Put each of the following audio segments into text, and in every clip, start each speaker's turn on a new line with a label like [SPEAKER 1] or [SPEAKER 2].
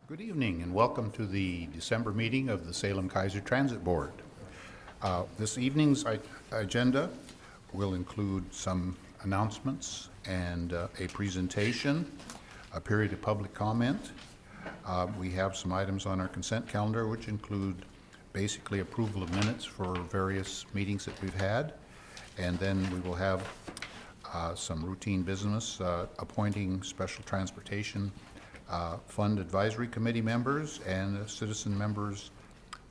[SPEAKER 1] Good evening and welcome to the December meeting of the Salem-Keizer Transit Board. This evening's agenda will include some announcements and a presentation, a period of public comment. We have some items on our consent calendar which include basically approval of minutes for various meetings that we've had, and then we will have some routine business, appointing special transportation Fund Advisory Committee members and citizen members'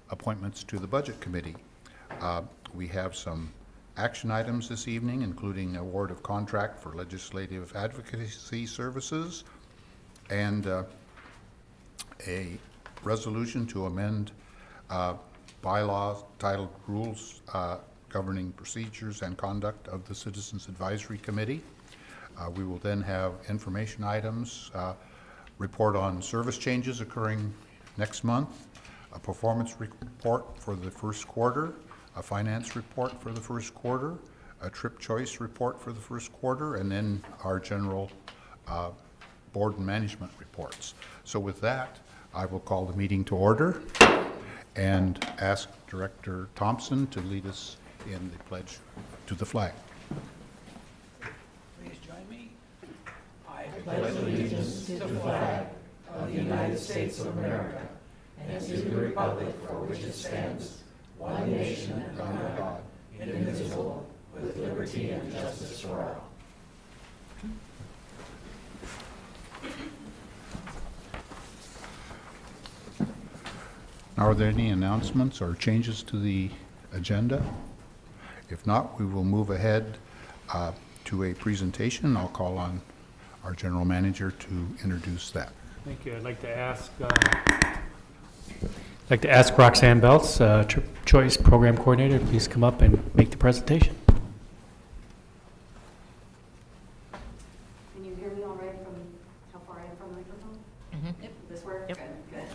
[SPEAKER 1] appointments to the Budget Committee. We have some action items this evening, including award of contract for legislative advocacy services and a resolution to amend bylaws titled Rules Governing Procedures and Conduct of the Citizens Advisory Committee. We will then have information items, report on service changes occurring next month, a performance report for the first quarter, a finance report for the first quarter, a trip choice report for the first quarter, and then our general board and management reports. So with that, I will call the meeting to order and ask Director Thompson to lead us in the pledge to the flag.
[SPEAKER 2] Please join me. I pledge allegiance to the flag of the United States of America and to the republic for which it stands, one nation under God, indivisible, with liberty and justice for all.
[SPEAKER 1] Now, are there any announcements or changes to the agenda? If not, we will move ahead to a presentation. I'll call on our general manager to introduce that.
[SPEAKER 3] Thank you. I'd like to ask Roxanne Belts, Trip Choice Program Coordinator, to please come up and make the presentation.
[SPEAKER 4] Can you hear me all right from how far I am from the microphone? Mm-hmm. Yep. This work? Yep. Good.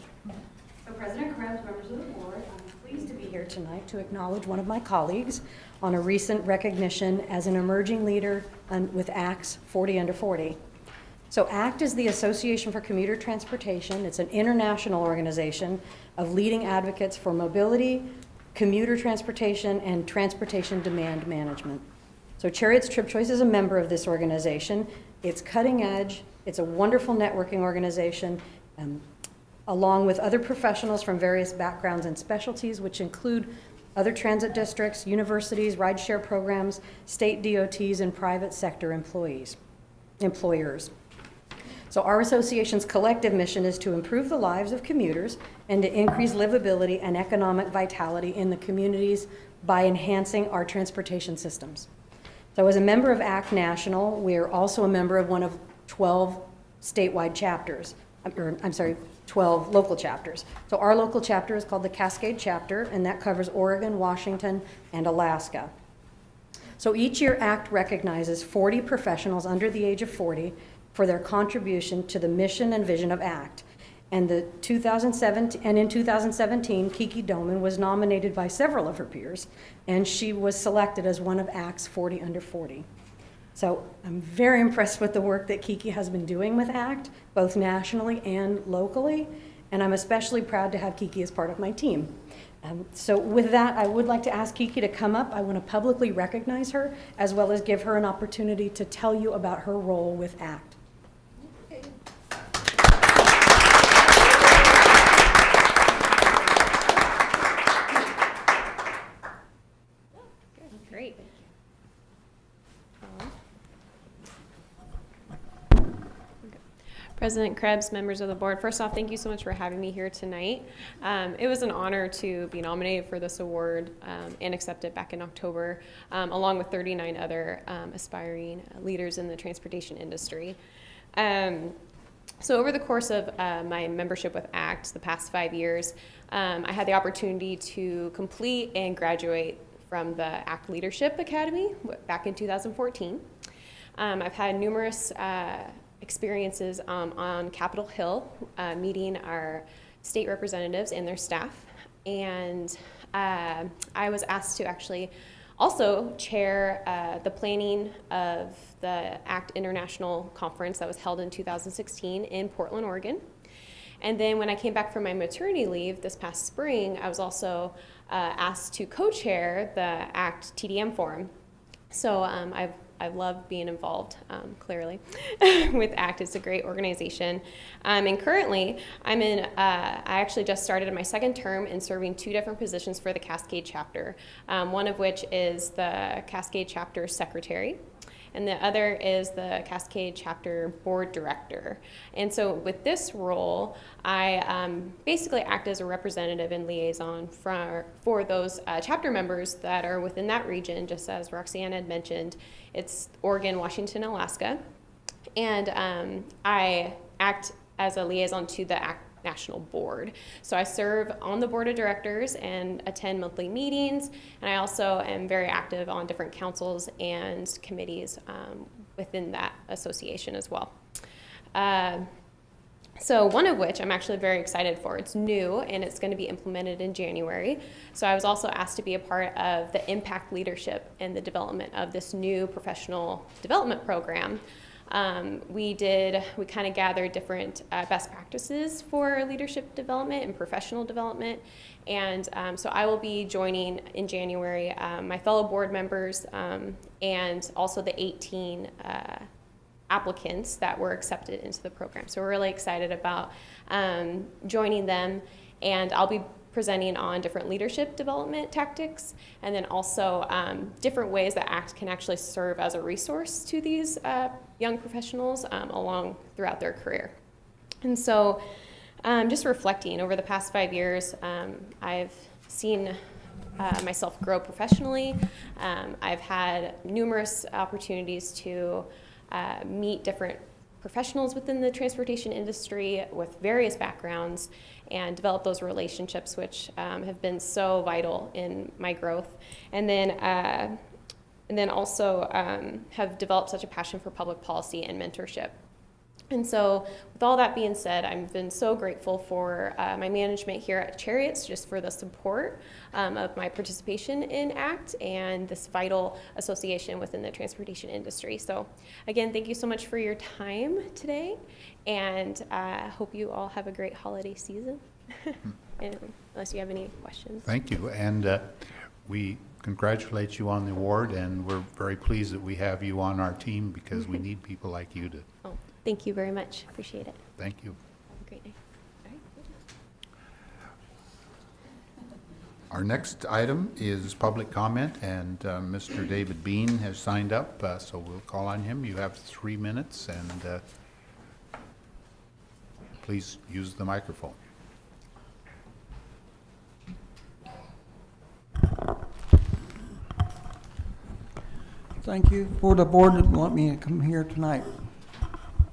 [SPEAKER 4] So President Krebs, members of the board, I'm pleased to be here tonight to acknowledge one of my colleagues on a recent recognition as an emerging leader with ACT's 40 Under 40. So ACT is the Association for Commuter Transportation. It's an international organization of leading advocates for mobility, commuter transportation, and transportation demand management. So Cherriots Trip Choice is a member of this organization. It's cutting edge. It's a wonderful networking organization, along with other professionals from various backgrounds and specialties, which include other transit districts, universities, rideshare programs, state DOTs, and private sector employers. So our association's collective mission is to improve the lives of commuters and to increase livability and economic vitality in the communities by enhancing our transportation systems. So as a member of ACT National, we are also a member of one of 12 statewide chapters, 12 local chapters. So our local chapter is called the Cascade Chapter, and that covers Oregon, Washington, and Alaska. So each year ACT recognizes 40 professionals under the age of 40 for their contribution to the mission and vision of ACT. And in 2017, Kiki Doman was nominated by several of her peers, and she was selected as one of ACT's 40 Under 40. So I'm very impressed with the work that Kiki has been doing with ACT, both nationally and locally, and I'm especially proud to have Kiki as part of my team. So with that, I would like to ask Kiki to come up. I want to publicly recognize her, as well as give her an opportunity to tell you about her role with ACT.
[SPEAKER 5] Great. President Krebs, members of the board, first off, thank you so much for having me here tonight. It was an honor to be nominated for this award and accept it back in October, along with 39 other aspiring leaders in the transportation industry. So over the course of my membership with ACT, the past 5 years, I had the opportunity to complete and graduate from the ACT Leadership Academy back in 2014. I've had numerous experiences on Capitol Hill, meeting our state representatives and their staff. And I was asked to actually also chair the planning of the ACT International Conference that was held in 2016 in Portland, Oregon. And then when I came back from my maternity leave this past spring, I was also asked to co-chair the ACT TDM Forum. So I love being involved, clearly, with ACT. It's a great organization. And currently, I actually just started my second term in serving 2 different positions for the Cascade chapter, one of which is the Cascade chapter secretary, and the other is the Cascade chapter board director. And so with this role, I basically act as a representative and liaison for those chapter members that are within that region, just as Roxanne had mentioned. It's Oregon, Washington, Alaska. And I act as a liaison to the ACT National Board. So I serve on the board of directors and attend monthly meetings, and I also am very active on different councils and committees within that association as well. So one of which I'm actually very excited for. It's new and it's going to be implemented in January. So I was also asked to be a part of the impact leadership and the development of this new professional development program. We kind of gathered different best practices for leadership development and professional development. And so I will be joining in January my fellow board members and also the 18 applicants that were accepted into the program. So we're really excited about joining them, and I'll be presenting on different leadership development tactics, and then also different ways that ACT can actually serve as a resource to these young professionals along throughout their career. And so just reflecting, over the past 5 years, I've seen myself grow professionally. I've had numerous opportunities to meet different professionals within the transportation industry with various backgrounds and develop those relationships, which have been so vital in my growth. And then also have developed such a passion for public policy and mentorship. And so with all that being said, I've been so grateful for my management here at Cherriots, just for the support of my participation in ACT and this vital association within the transportation industry. So again, thank you so much for your time today, and I hope you all have a great holiday season. And unless you have any questions.
[SPEAKER 1] Thank you, and we congratulate you on the award, and we're very pleased that we have you on our team, because we need people like you to.
[SPEAKER 5] Oh, thank you very much. Appreciate it.
[SPEAKER 1] Thank you.
[SPEAKER 5] Have a great night. All right.
[SPEAKER 1] Our next item is public comment, and Mr. David Bean has signed up, so we'll call on him. You have 3 minutes, and please use the microphone.
[SPEAKER 6] Thank you for the board to let me come here tonight.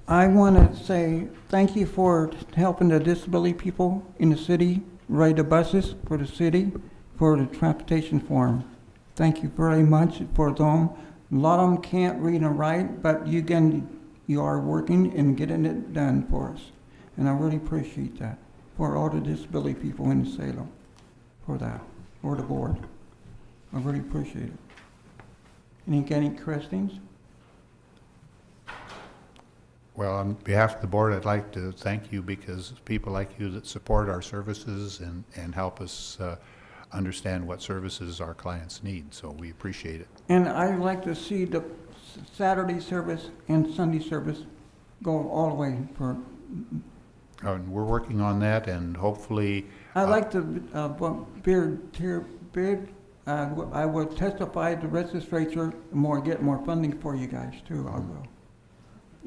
[SPEAKER 6] I want to say thank you for helping the disability people in the city ride the buses for the city for the transportation forum. Thank you very much for them. A lot of them can't read and write, but you are working and getting it done for us. And I really appreciate that for all the disability people in Salem, for that, for the board. I really appreciate it. Any questions?
[SPEAKER 1] Well, on behalf of the board, I'd like to thank you, because people like you that support our services and help us understand what services our clients need, so we appreciate it.
[SPEAKER 6] And I like to see the Saturday service and Sunday service go all the way for.
[SPEAKER 1] And we're working on that, and hopefully.
[SPEAKER 6] I like the bid. I will testify at the legislature get more funding for you guys too. I will.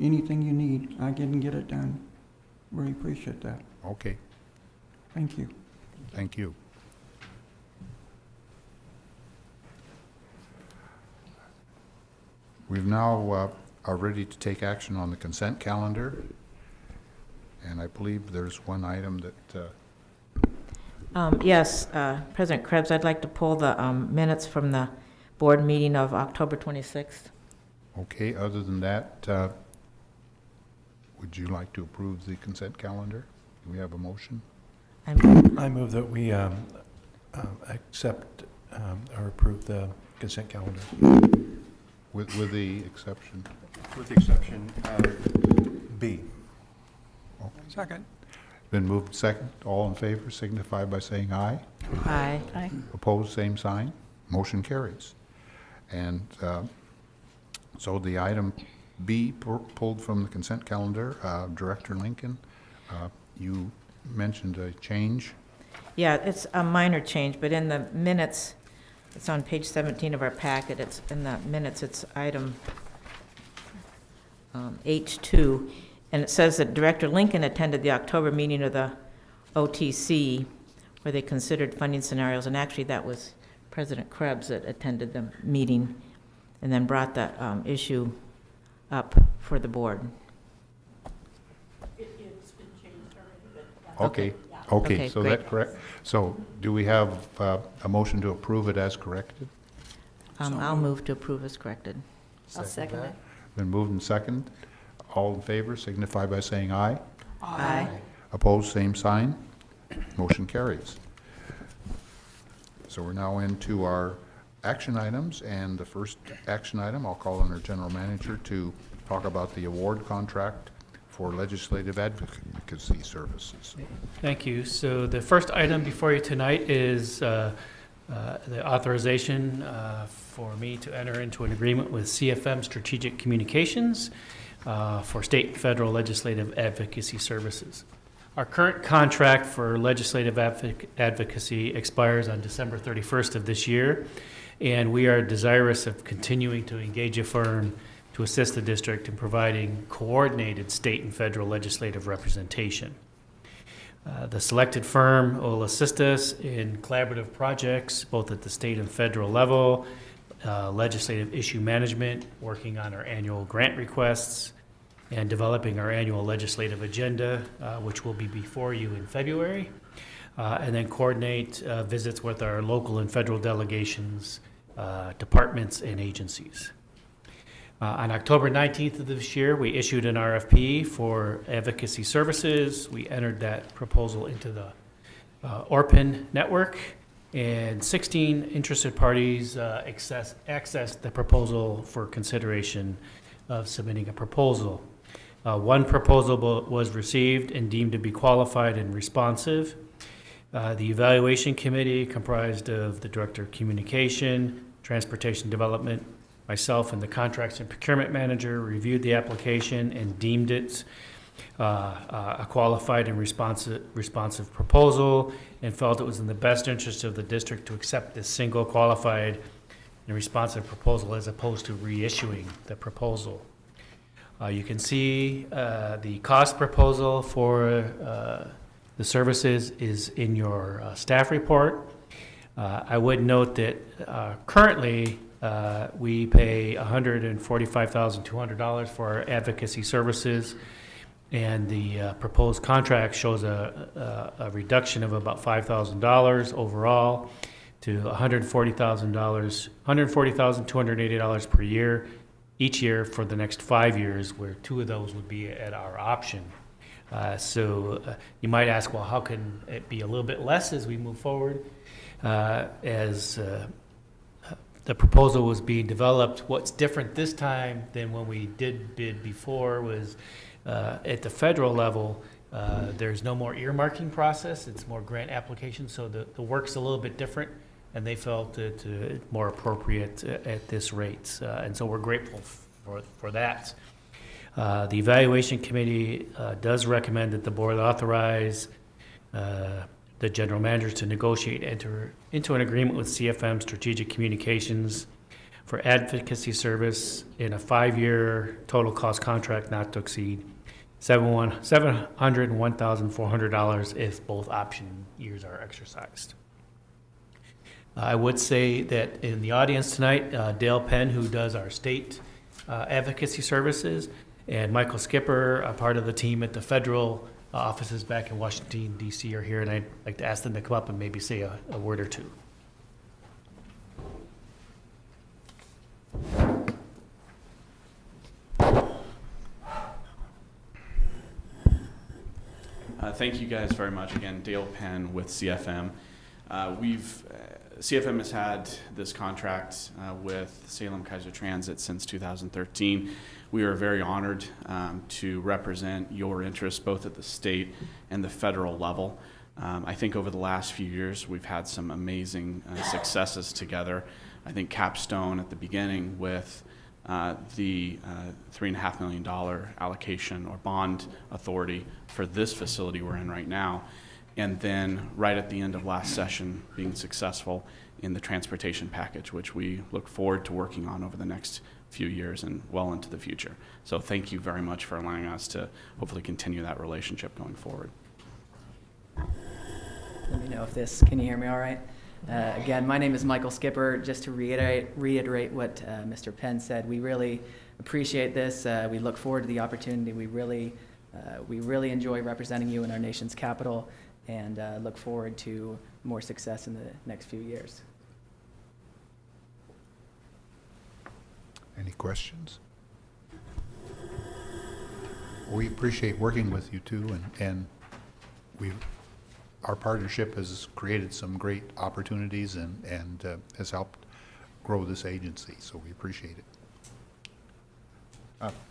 [SPEAKER 6] Anything you need, I can get it done. Really appreciate that.
[SPEAKER 1] Okay,
[SPEAKER 6] Thank you.
[SPEAKER 1] thank you. We've now are ready to take action on the consent calendar, and I believe there's one item that.
[SPEAKER 7] Yes, President Krebs, I'd like to pull the minutes from the board meeting of October 26th.
[SPEAKER 1] Okay, other than that, would you like to approve the consent calendar? Do we have a motion?
[SPEAKER 8] I move that we accept or approve the consent calendar.
[SPEAKER 1] With the exception?
[SPEAKER 8] With the exception of B.
[SPEAKER 1] Okay.
[SPEAKER 8] Second.
[SPEAKER 1] Been moved second. All in favor signify by saying aye.
[SPEAKER 7] Aye.
[SPEAKER 1] Opposed, same sign. Motion carries. And so the item B pulled from the consent calendar. Director Lincoln, you mentioned a change.
[SPEAKER 7] Yeah, it's a minor change, but in the minutes, it's on page 17 of our packet, it's in the minutes, it's item H2, and it says that Director Lincoln attended the October meeting of the OTC where they considered funding scenarios, and actually that was President Krebs that attended the meeting and then brought the issue up for the board.
[SPEAKER 2] It's been changed already, but.
[SPEAKER 1] Okay,
[SPEAKER 7] Okay,
[SPEAKER 1] okay, so
[SPEAKER 7] great.
[SPEAKER 1] that's correct. So do we have a motion to approve it as corrected?
[SPEAKER 7] I'll move to approve as corrected.
[SPEAKER 2] I'll second that.
[SPEAKER 1] Been moved and second. All in favor signify by saying aye.
[SPEAKER 7] Aye.
[SPEAKER 1] Opposed, same sign. Motion carries. So we're now into our action items, and the first action item, I'll call on our general manager to talk about the award contract for legislative advocacy services.
[SPEAKER 3] Thank you. So the first item before you tonight is the authorization for me to enter into an agreement with CFM Strategic Communications for state and federal legislative advocacy services. Our current contract for legislative advocacy expires on December 31st of this year, and we are desirous of continuing to engage a firm to assist the district in providing coordinated state and federal legislative representation. The selected firm will assist us in collaborative projects, both at the state and federal level, legislative issue management, working on our annual grant requests, and developing our annual legislative agenda, which will be before you in February, and then coordinate visits with our local and federal delegations, departments, and agencies. On October 19th of this year, we issued an RFP for advocacy services. We entered that proposal into the ORPN network, and 16 interested parties accessed the proposal for consideration of submitting a proposal. One proposal was received and deemed to be qualified and responsive. The evaluation committee, comprised of the Director of Communication, Transportation Development, myself, and the Contracts and Procurement Manager, reviewed the application and deemed it a qualified and responsive proposal, and felt it was in the best interest of the district to accept this single qualified and responsive proposal as opposed to reissuing the proposal. You can see the cost proposal for the services is in your staff report. I would note that currently we pay $145,200 for our advocacy services, and the proposed contract shows a reduction of about $5,000 overall to $140,280 per year, each year for the next 5 years, where 2 of those would be at our option. So you might ask, well, how can it be a little bit less as we move forward? As the proposal was being developed, what's different this time than when we did bid before was at the federal level, there's no more earmarking process. It's more grant application, so the work's a little bit different, and they felt it more appropriate at this rate. And so we're grateful for that. The evaluation committee does recommend that the board authorize the general manager to negotiate, enter into an agreement with CFM Strategic Communications for advocacy service in a 5-year total cost contract not to exceed $701,400 if both option years are exercised. I would say that in the audience tonight, Dale Penn, who does our state advocacy services, and Michael Skipper, a part of the team at the federal offices back in Washington, D.C. are here, and I'd like to ask them to come up and maybe say a word or two.
[SPEAKER 9] Thank you guys very much. Again, Dale Penn with CFM. CFM has had this contract with Salem Kaiser Transit since 2013. we are very honored to represent your interests both at the state and the federal level. I think over the last few years, we've had some amazing successes together. I think capstone at the beginning with the $3.5 million allocation or bond authority for this facility we're in right now. And then right at the end of last session, being successful in the transportation package, which we look forward to working on over the next few years and well into the future. So thank you very much for allowing us to hopefully continue that relationship going forward.
[SPEAKER 2] Let me know if can you hear me all right? Again, my name is Michael Skipper. Just to reiterate what Mr. Penn said, we really appreciate this. We look forward to the opportunity. We really enjoy representing you in our nation's capital, and look forward to more success in the next few years.
[SPEAKER 1] Any questions? We appreciate working with you too, and our partnership has created some great opportunities and has helped grow this agency, so we appreciate it.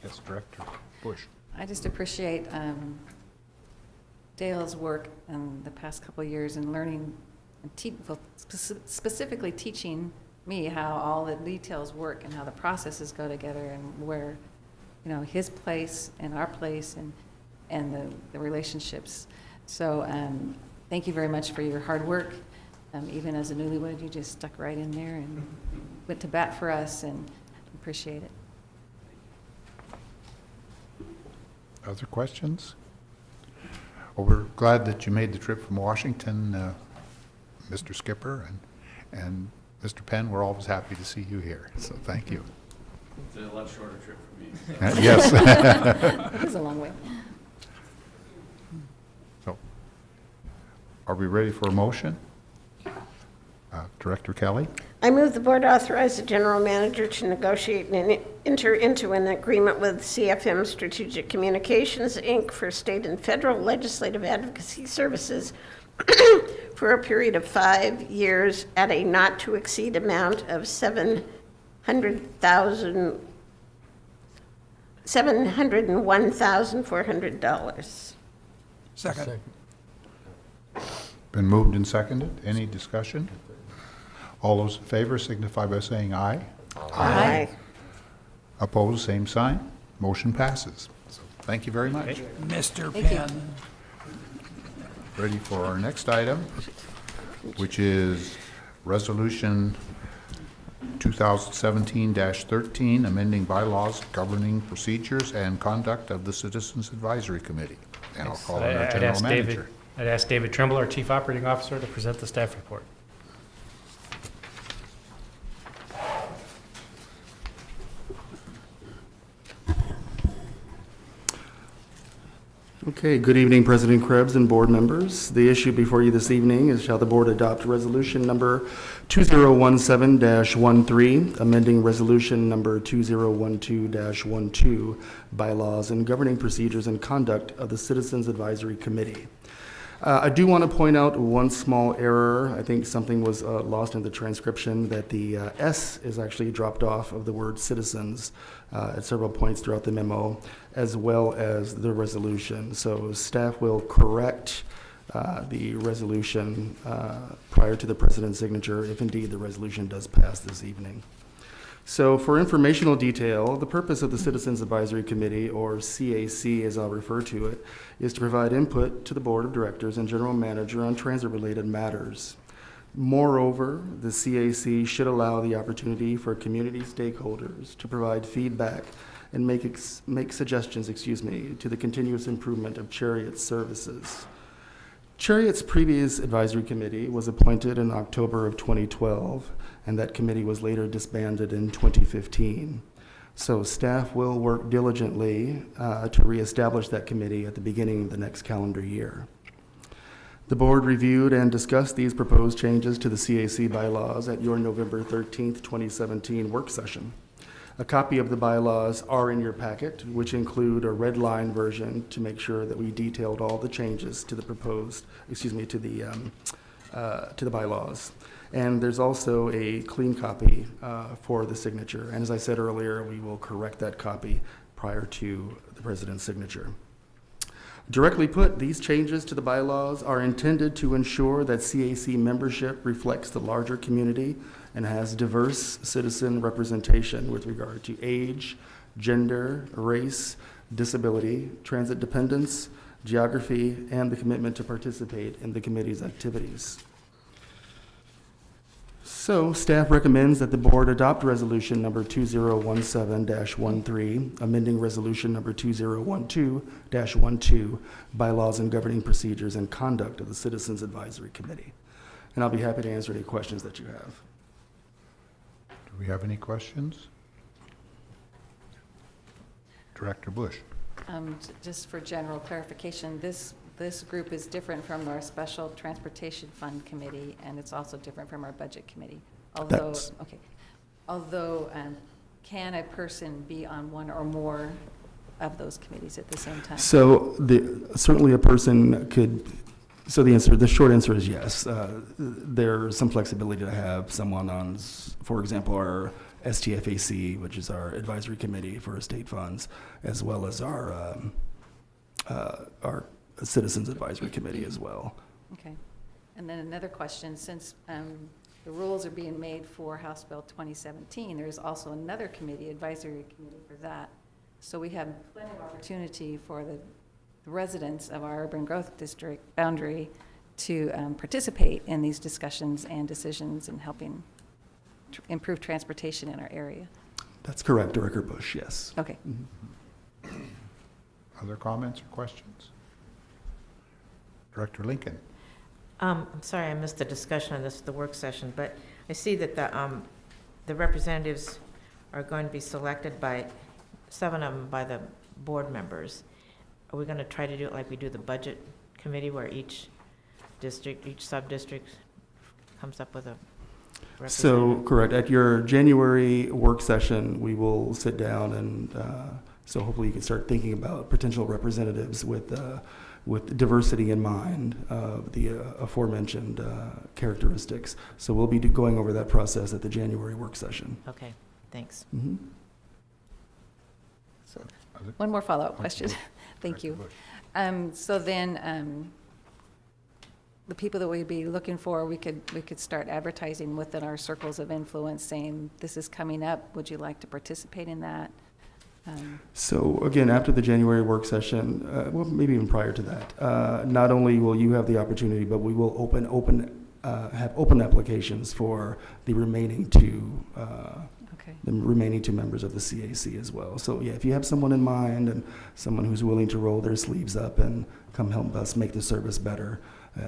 [SPEAKER 1] Yes, Director Bush.
[SPEAKER 10] I just appreciate Dale's work in the past couple of years in learning, and specifically teaching me how all the details work and how the processes go together, and where, his place and our place and the relationships. So thank you very much for your hard work. Even as a newlywed, you just stuck right in there and went to bat for us, and appreciate it.
[SPEAKER 1] Other questions? Well, we're glad that you made the trip from Washington, Mr. Skipper, and Mr. Penn. We're always happy to see you here, so thank you.
[SPEAKER 9] It's a lot shorter trip for me.
[SPEAKER 1] Yes.
[SPEAKER 10] It is a long way.
[SPEAKER 1] So, are we ready for a motion? Director Kelly?
[SPEAKER 11] I move the board authorize the general manager to negotiate and enter into an agreement with CFM Strategic Communications, Inc. for state and federal legislative advocacy services for a period of 5 years at a not-to-exceed amount of $701,400.
[SPEAKER 6] Second.
[SPEAKER 1] Been moved and seconded. Any discussion? All those in favor signify by saying aye.
[SPEAKER 11] Aye.
[SPEAKER 1] Opposed, same sign. Motion passes. So, thank you very much.
[SPEAKER 6] Mr.
[SPEAKER 10] Thank you.
[SPEAKER 6] Penn.
[SPEAKER 1] Ready for our next item, which is Resolution 2017-13, amending bylaws governing procedures and conduct of the Citizens Advisory Committee. And I'll call on our General Manager.
[SPEAKER 3] I'd ask David Trimble, our Chief Operating Officer, to present the staff report.
[SPEAKER 12] Okay, good evening, President Krebs and board members. The issue before you this evening is shall the board adopt resolution number 2017-13, amending resolution number 2012-12, bylaws and governing procedures and conduct of the Citizens Advisory Committee. I do want to point out one small error. I think something was lost in the transcription, that the S is actually dropped off of the word citizens at several points throughout the memo, as well as the resolution. So staff will correct the resolution prior to the president's signature, if indeed the resolution does pass this evening. So for informational detail, the purpose of the Citizens Advisory Committee, or CAC as I'll refer to it, is to provide input to the Board of Directors and General Manager on transit-related matters. Moreover, the CAC should allow the opportunity for community stakeholders to provide feedback and make suggestions, to the continuous improvement of Cherriots services. Cherriots' previous advisory committee was appointed in October of 2012, and that committee was later disbanded in 2015. So staff will work diligently to reestablish that committee at the beginning of the next calendar year. The board reviewed and discussed these proposed changes to the CAC bylaws at your November 13th, 2017 work session. A copy of the bylaws are in your packet, which include a red line version to make sure that we detailed all the changes to the proposed, to the bylaws. And there's also a clean copy for the signature. And as I said earlier, we will correct that copy prior to the president's signature. Directly put, these changes to the bylaws are intended to ensure that CAC membership reflects the larger community and has diverse citizen representation with regard to age, gender, race, disability, transit dependence, geography, and the commitment to participate in the committee's activities. So, staff recommends that the board adopt resolution number 2017-13, amending resolution number 2012-12, bylaws and governing procedures and conduct of the Citizens Advisory Committee. And I'll be happy to answer any questions that you have.
[SPEAKER 1] Do we have any questions? Director Bush.
[SPEAKER 10] Just for general clarification, this group is different from our Special Transportation Fund Committee, and it's also different from our Budget Committee. Although, can a person be on one or more of those committees at the same time?
[SPEAKER 12] So, certainly a person could. So the short answer is yes. There's some flexibility to have someone on, for example, our STFAC, which is our advisory committee for state funds, as well as our Citizens Advisory Committee as well.
[SPEAKER 10] Okay. And then another question, since the rules are being made for House Bill 2017, there's also another committee, advisory committee for that. So we have plenty of opportunity for the residents of our urban growth district boundary to participate in these discussions and decisions and helping improve transportation in our area.
[SPEAKER 12] That's correct, Director Bush, yes.
[SPEAKER 10] Okay.
[SPEAKER 12] Mm-hmm.
[SPEAKER 1] Other comments or questions? Director Lincoln.
[SPEAKER 7] I'm sorry I missed the discussion on this, the work session, but I see that the representatives are going to be selected by 7 of them by the board members. Are we going to try to do it like we do the budget committee, where each district, each sub-district comes up with a representative?
[SPEAKER 12] So, correct. At your January work session, we will sit down and so hopefully you can start thinking about potential representatives with diversity in mind, the aforementioned characteristics. So we'll be going over that process at the January work session.
[SPEAKER 7] Okay, thanks.
[SPEAKER 12] Mm-hmm.
[SPEAKER 10] So, one more follow-up question. Thank you. So then, the people that we'd be looking for, we could start advertising within our circles of influence, saying, this is coming up, would you like to participate in that?
[SPEAKER 12] So again, after the January work session, well, maybe even prior to that, not only will you have the opportunity, but we will have open applications for the remaining two members of the CAC as well. So yeah, if you have someone in mind and someone who's willing to roll their sleeves up and come help us make the service better,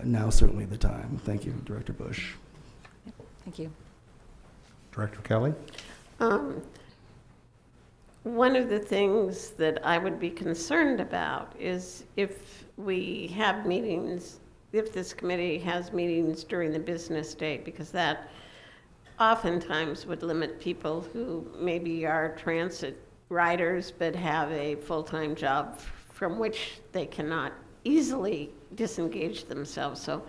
[SPEAKER 12] now's certainly the time. Thank you, Director Bush.
[SPEAKER 10] Thank you.
[SPEAKER 1] Director Kelly.
[SPEAKER 11] One of the things that I would be concerned about is if we have meetings, if this committee has meetings during the business day, because that oftentimes would limit people who maybe are transit riders but have a full-time job from which they cannot easily disengage themselves. So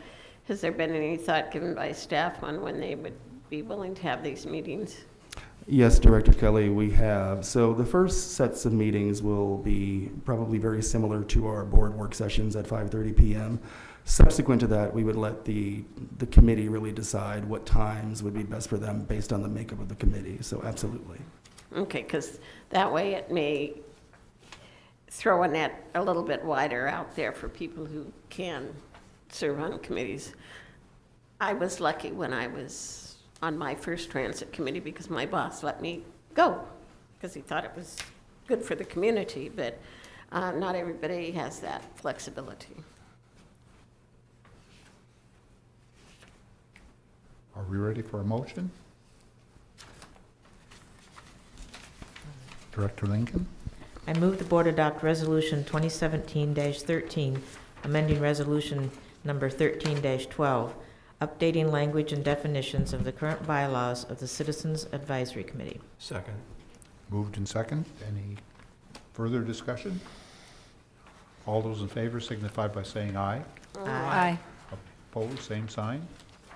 [SPEAKER 11] has there been any thought given by staff on when they would be willing to have these meetings?
[SPEAKER 12] Yes, Director Kelly, we have. So the first sets of meetings will be probably very similar to our board work sessions at 5:30 p.m. Subsequent to that, we would let the committee really decide what times would be best for them based on the makeup of the committee. So absolutely.
[SPEAKER 11] Okay, because that way it may throw a net a little bit wider out there for people who can serve on committees. I was lucky when I was on my first transit committee because my boss let me go because he thought it was good for the community, but not everybody has that flexibility.
[SPEAKER 1] Are we ready for a motion? Director Lincoln.
[SPEAKER 7] I move the board adopt resolution 2017-13, amending resolution number 13-12, updating language and definitions of the current bylaws of the Citizens Advisory Committee.
[SPEAKER 8] Second.
[SPEAKER 1] Moved and second. Any further discussion? All those in favor signify by saying aye.
[SPEAKER 10] Aye.
[SPEAKER 1] Opposed, same sign.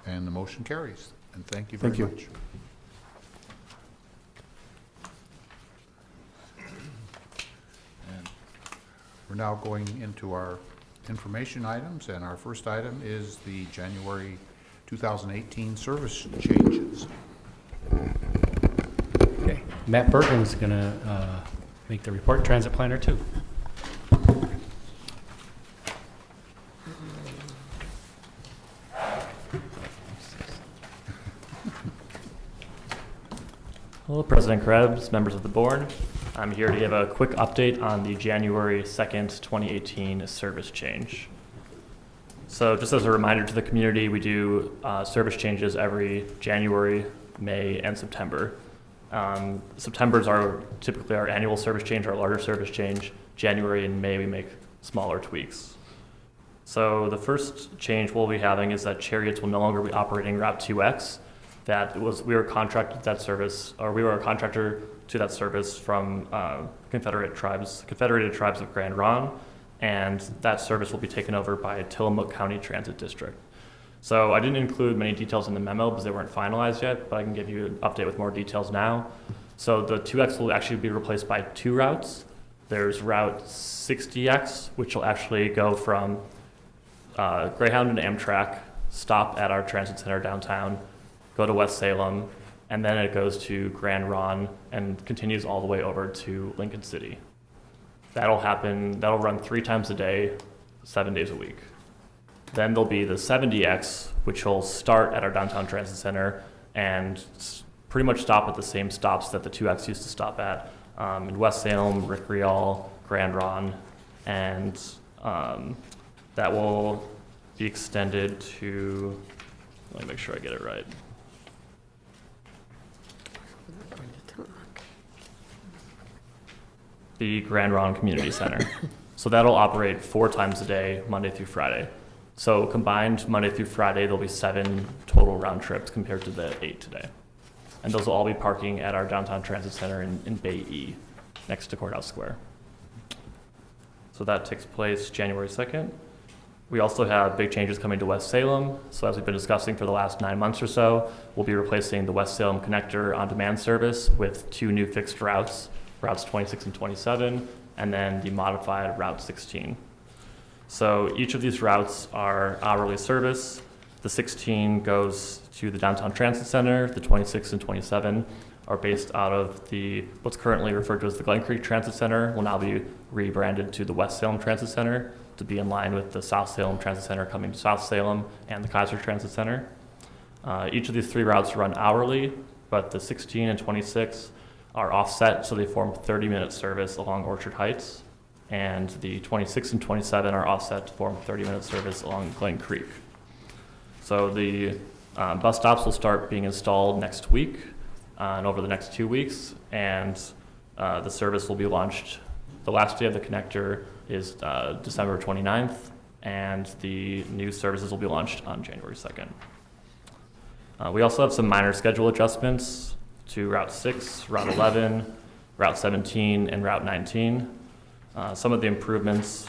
[SPEAKER 1] And the motion carries. And thank you very much. We're now going into our information items, and our first item is the January 2018 service changes.
[SPEAKER 3] Okay. Matt Bergen's going to make the report, Transit Planner 2.
[SPEAKER 13] Hello, President Krebs, members of the board. I'm here to give a quick update on the January 2nd, 2018 service change. So just as a reminder to the community, we do service changes every January, May, and September. September's are typically our annual service change, our larger service change. January and May, we make smaller tweaks. So the first change we'll be having is that Cherriots will no longer be operating Route 2X. We were contracted that service, or we were a contractor to that service from Confederated Tribes of Grand Ronde, and that service will be taken over by Tillamook County Transit District. So I didn't include many details in the memo because they weren't finalized yet, but I can give you an update with more details now. So the 2X will actually be replaced by 2 routes. There's Route 60X, which will actually go from Greyhound and Amtrak, stop at our transit center downtown, go to West Salem, and then it goes to Grand Ronde and continues all the way over to Lincoln City. That'll run 3 times a day, 7 days a week. Then there'll be the 70X, which will start at our downtown transit center and pretty much stop at the same stops that the 2X used to stop at, in West Salem, Rick Rial, Grand Ronde, and that will be extended to, let me make sure I get it right. The Grand Ronde Community Center. So that'll operate 4 times a day, Monday through Friday. So combined Monday through Friday, there'll be 7 total round trips compared to the 8 today. And those will all be parking at our downtown transit center in Bay E, next to Courthouse Square. So that takes place January 2nd. We also have big changes coming to West Salem. So as we've been discussing for the last 9 months or so, we'll be replacing the West Salem Connector on-demand service with 2 new fixed routes, routes 26 and 27, and then the modified Route 16. So each of these routes are hourly service. The 16 goes to the downtown transit center. The 26 and 27 are based out of what's currently referred to as the Glen Creek Transit Center, will now be rebranded to the West Salem Transit Center to be in line with the South Salem Transit Center coming to South Salem and the Kaiser Transit Center. Each of these 3 routes run hourly, but the 16 and 26 are offset, so they form 30-minute service along Orchard Heights, and the 26 and 27 are offset to form 30-minute service along Glen Creek. So the bus stops will start being installed next week and over the next 2 weeks, and the service will be launched. The last day of the connector is December 29th, and the new services will be launched on January 2nd. We also have some minor schedule adjustments to Route 6, Route 11, Route 17, and Route 19. Some of the improvements,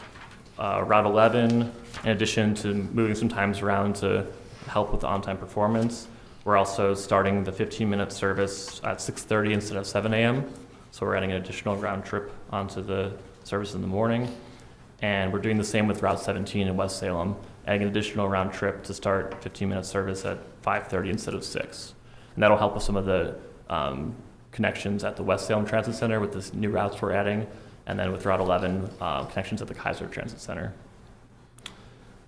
[SPEAKER 13] Route 11, in addition to moving some times around to help with the on-time performance, we're also starting the 15-minute service at 6:30 instead of 7 a.m. So we're adding an additional round trip onto the service in the morning. And we're doing the same with Route 17 in West Salem, adding an additional round trip to start 15-minute service at 5:30 instead of 6. And that'll help with some of the connections at the West Salem Transit Center with the new routes we're adding, and then with Route 11, connections at the Kaiser Transit Center.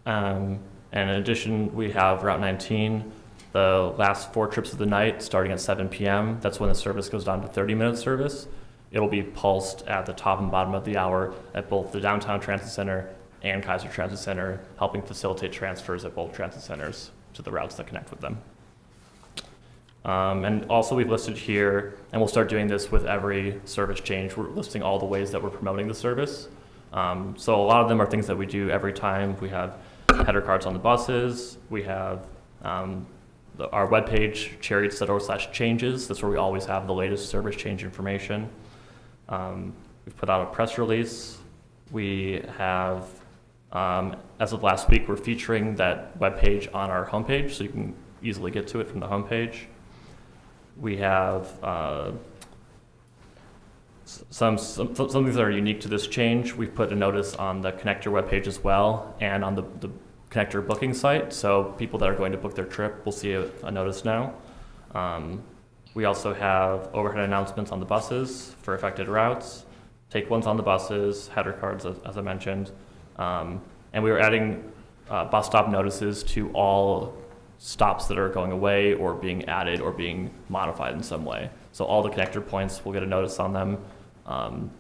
[SPEAKER 13] And in addition, we have Route 19, the last 4 trips of the night, starting at 7 p.m. That's when the service goes down to 30-minute service. It'll be pulsed at the top and bottom of the hour at both the Downtown Transit Center and Kaiser Transit Center, helping facilitate transfers at both transit centers to the routes that connect with them. And also we've listed here, and we'll start doing this with every service change, we're listing all the ways that we're promoting the service. So a lot of them are things that we do every time. We have header cards on the buses. We have our webpage, cherriots.org/changes. That's where we always have the latest service change information. We've put out a press release. We have, as of last week, we're featuring that webpage on our homepage, so you can easily get to it from the homepage. We have Some things that are unique to this change, we've put a notice on the connector webpage as well and on the connector booking site. So people that are going to book their trip will see a notice now. We also have overhead announcements on the buses for affected routes, take ones on the buses, header cards, as I mentioned. And we are adding bus stop notices to all stops that are going away or being added or being modified in some way. So all the connector points will get a notice on them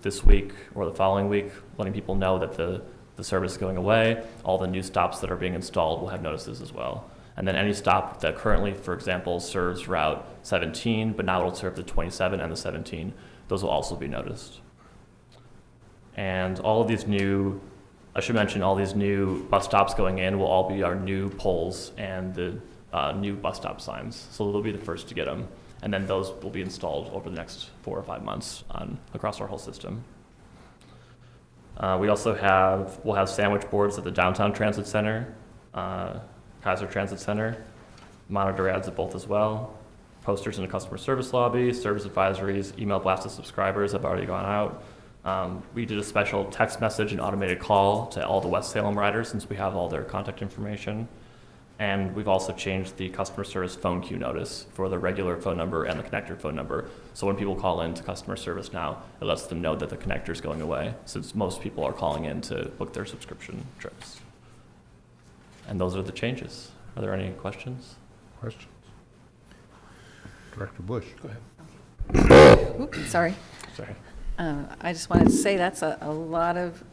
[SPEAKER 13] this week or the following week, letting people know that the service is going away. All the new stops that are being installed will have notices as well. And then any stop that currently, for example, serves Route 17, but now it'll serve the 27 and the 17, those will also be noticed. And all of these new, I should mention, all these new bus stops going in will all be our new poles and the new bus stop signs. So they'll be the first to get them. And then those will be installed over the next 4 or 5 months across our whole system. We also we'll have sandwich boards at the Downtown Transit Center, Kaiser Transit Center, monitor ads at both as well, posters in the customer service lobby, service advisories, email blasts to subscribers have already gone out. We did a special text message and automated call to all the West Salem riders since we have all their contact information. And we've also changed the customer service phone queue notice for the regular phone number and the connector phone number. So when people call in to customer service now, it lets them know that the connector is going away, since most people are calling in to book their subscription trips. And those are the changes. Are there any questions?
[SPEAKER 1] Questions? Director Bush.
[SPEAKER 8] Go ahead.
[SPEAKER 10] Oops, sorry.
[SPEAKER 13] Sorry.
[SPEAKER 10] I just wanted to say that's a lot of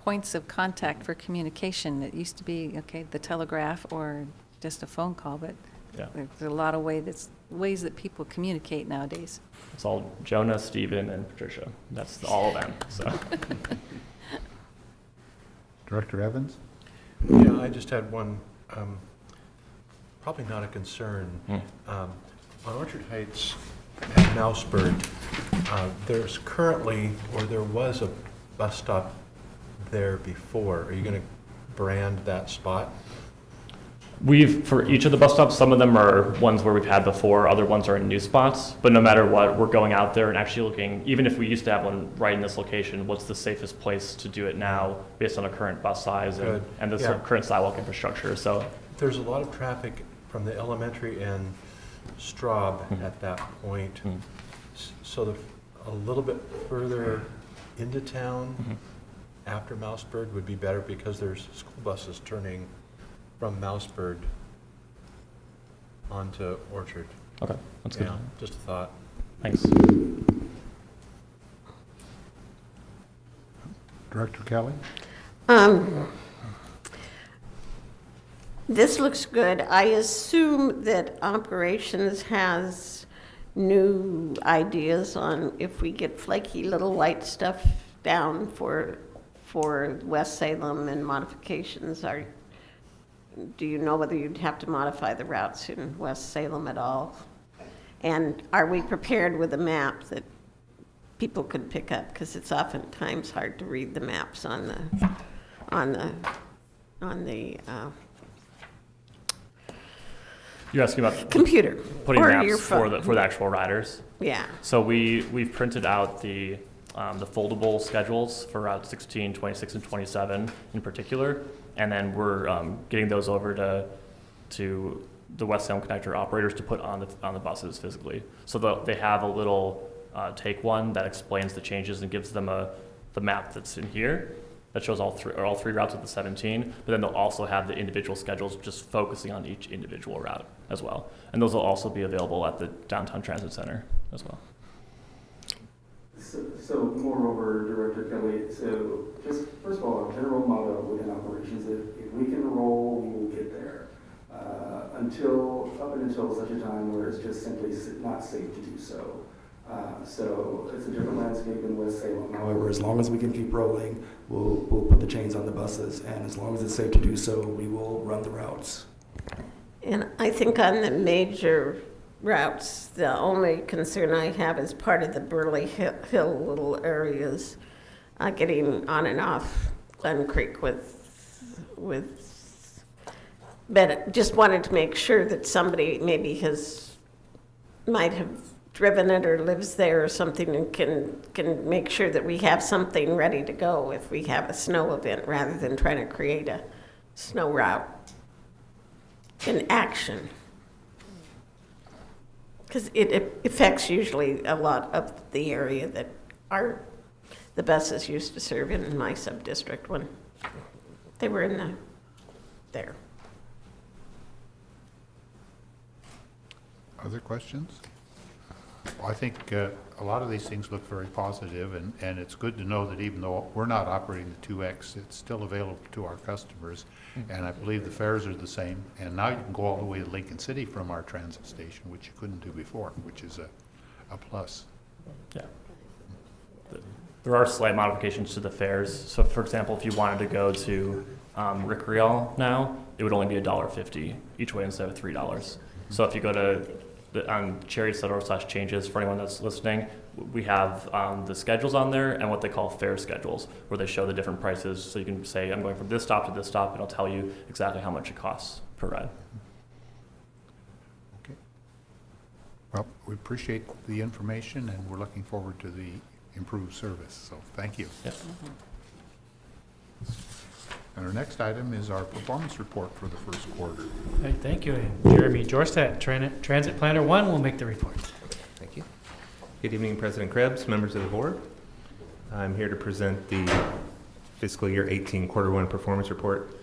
[SPEAKER 10] points of contact for communication. It used to be, okay, the telegraph or just a phone call, but
[SPEAKER 13] Yeah.
[SPEAKER 10] there's a lot of ways that people communicate nowadays.
[SPEAKER 13] It's all Jonah, Stephen, and Patricia. That's all of them. So.
[SPEAKER 1] Director Evans?
[SPEAKER 8] Yeah, I just had one, probably not a concern. On Orchard Heights and Mousebird, there's currently, or there was a bus stop there before. Are you going to brand that spot?
[SPEAKER 13] For each of the bus stops, some of them are ones where we've had before, other ones are in new spots. But no matter what, we're going out there and actually looking, even if we used to have one right in this location, what's the safest place to do it now based on the current bus size and the
[SPEAKER 8] Yeah.
[SPEAKER 13] current sidewalk infrastructure. So
[SPEAKER 8] There's a lot of traffic from the elementary and Straub at that point. So a little bit further into town after Mousebird would be better because there's school buses turning from Mousebird onto Orchard.
[SPEAKER 13] Okay, that's good.
[SPEAKER 8] Yeah, just a thought.
[SPEAKER 13] Thanks.
[SPEAKER 1] Director Kelly?
[SPEAKER 11] This looks good. I assume that operations has new ideas on if we get flaky little white stuff down for West Salem and modifications. Do you know whether you'd have to modify the routes in West Salem at all? And are we prepared with a map that people could pick up? Because it's oftentimes hard to read the maps on the
[SPEAKER 13] You're asking about
[SPEAKER 11] computer
[SPEAKER 13] putting
[SPEAKER 11] or
[SPEAKER 13] maps
[SPEAKER 11] your
[SPEAKER 13] for
[SPEAKER 11] phone.
[SPEAKER 13] the actual riders?
[SPEAKER 11] Yeah.
[SPEAKER 13] So we've printed out the foldable schedules for Route 16, 26, and 27 in particular, and then we're getting those over to the West Salem Connector operators to put on the buses physically. So they have a little take one that explains the changes and gives them the map that's in here that shows all three routes of the 17, but then they'll also have the individual schedules just focusing on each individual route as well. And those will also be available at the Downtown Transit Center as well.
[SPEAKER 12] So moreover, Director Kelly, so just first of all, our general motto within operations, if we can roll, we will get there. Up until such a time where it's just simply not safe to do so. So it's a different landscape in West Salem. However, as long as we can keep rolling, we'll put the chains on the buses, and as long as it's safe to do so, we will run the routes.
[SPEAKER 11] And I think on the major routes, the only concern I have is part of the Burley Hill little areas, getting on and off Glen Creek but just wanted to make sure that somebody maybe might have driven it or lives there or something and can make sure that we have something ready to go if we have a snow event, rather than trying to create a snow route in action. Because it affects usually a lot of the area that the buses used to serve in my sub-district when they were there.
[SPEAKER 1] Other questions? Well, I think a lot of these things look very positive, and it's good to know that even though we're not operating the 2X, it's still available to our customers. And I believe the fares are the same. And now you can go all the way to Lincoln City from our transit station, which you couldn't do before, which is a plus.
[SPEAKER 13] Yeah. There are slight modifications to the fares. So, for example, if you wanted to go to Rick Riel now, it would only be $1.50 each way instead of $3. So if you go to on cherriots.org/changes, for anyone that's listening, we have the schedules on there and what they call fare schedules, where they show the different prices. So you can say, I'm going from this stop to this stop, and it'll tell you exactly how much it costs per ride.
[SPEAKER 1] Okay. Well, we appreciate the information, and we're looking forward to the improved service. So thank you.
[SPEAKER 13] Yep.
[SPEAKER 1] And our next item is our performance report for the first quarter.
[SPEAKER 3] All right, thank you. And Jeremy Jorstad, Transit Planner 1, will make the report.
[SPEAKER 14] Thank you. Good evening, President Krebs, members of the board. I'm here to present the fiscal year 18 quarter 1 performance report.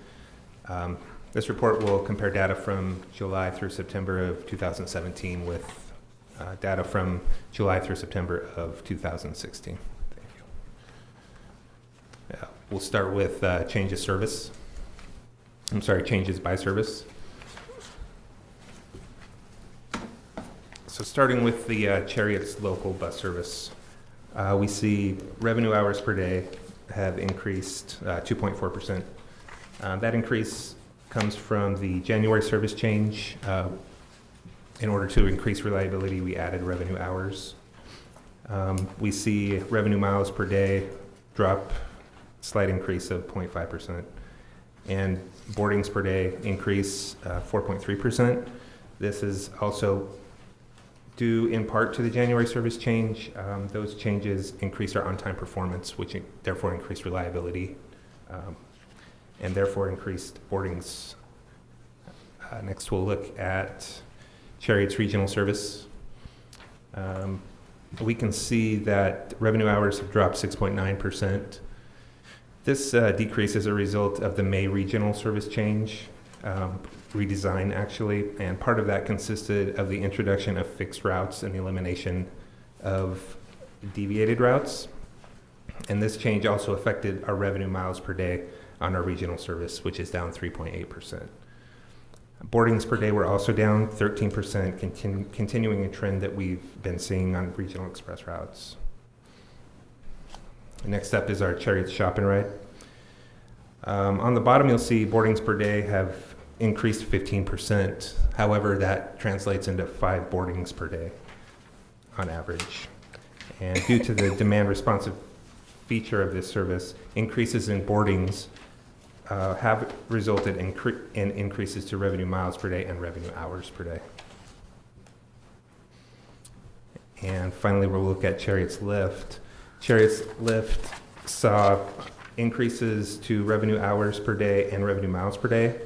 [SPEAKER 14] This report will compare data from July through September of 2017 with data from July through September of 2016. Thank you. We'll start with changes by service. So starting with the Cherriots local bus service, we see revenue hours per day have increased 2.4%. That increase comes from the January service change. In order to increase reliability, we added revenue hours. We see revenue miles per day drop, slight increase of 0.5%, and boardings per day increase 4.3%. This is also due in part to the January service change. Those changes increase our on-time performance, which therefore increased reliability, and therefore increased boardings. Next, we'll look at Cherriots regional service. We can see that revenue hours have dropped 6.9%. This decrease is a result of the May regional service change, redesign actually, and part of that consisted of the introduction of fixed routes and the elimination of deviated routes. And this change also affected our revenue miles per day on our regional service, which is down 3.8%. Boardings per day were also down 13%, continuing a trend that we've been seeing on regional express routes. Next up is our Cherriots Shop and Ride. On the bottom, you'll see boardings per day have increased 15%. However, that translates into 5 boardings per day on average. And due to the demand responsive feature of this service, increases in boardings have resulted in increases to revenue miles per day and revenue hours per day. And finally, we'll look at Cherriots Lift. Cherriots Lift saw increases to revenue hours per day and revenue miles per day.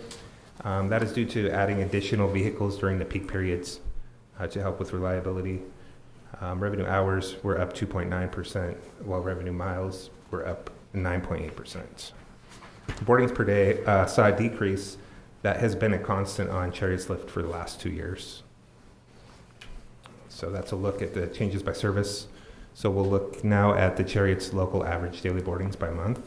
[SPEAKER 14] That is due to adding additional vehicles during the peak periods to help with reliability. Revenue hours were up 2.9%, while revenue miles were up 9.8%. Boardings per day saw a decrease that has been a constant on Cherriots Lift for the last 2 years. So that's a look at the changes by service. So we'll look now at the Cherriots local average daily boardings by month.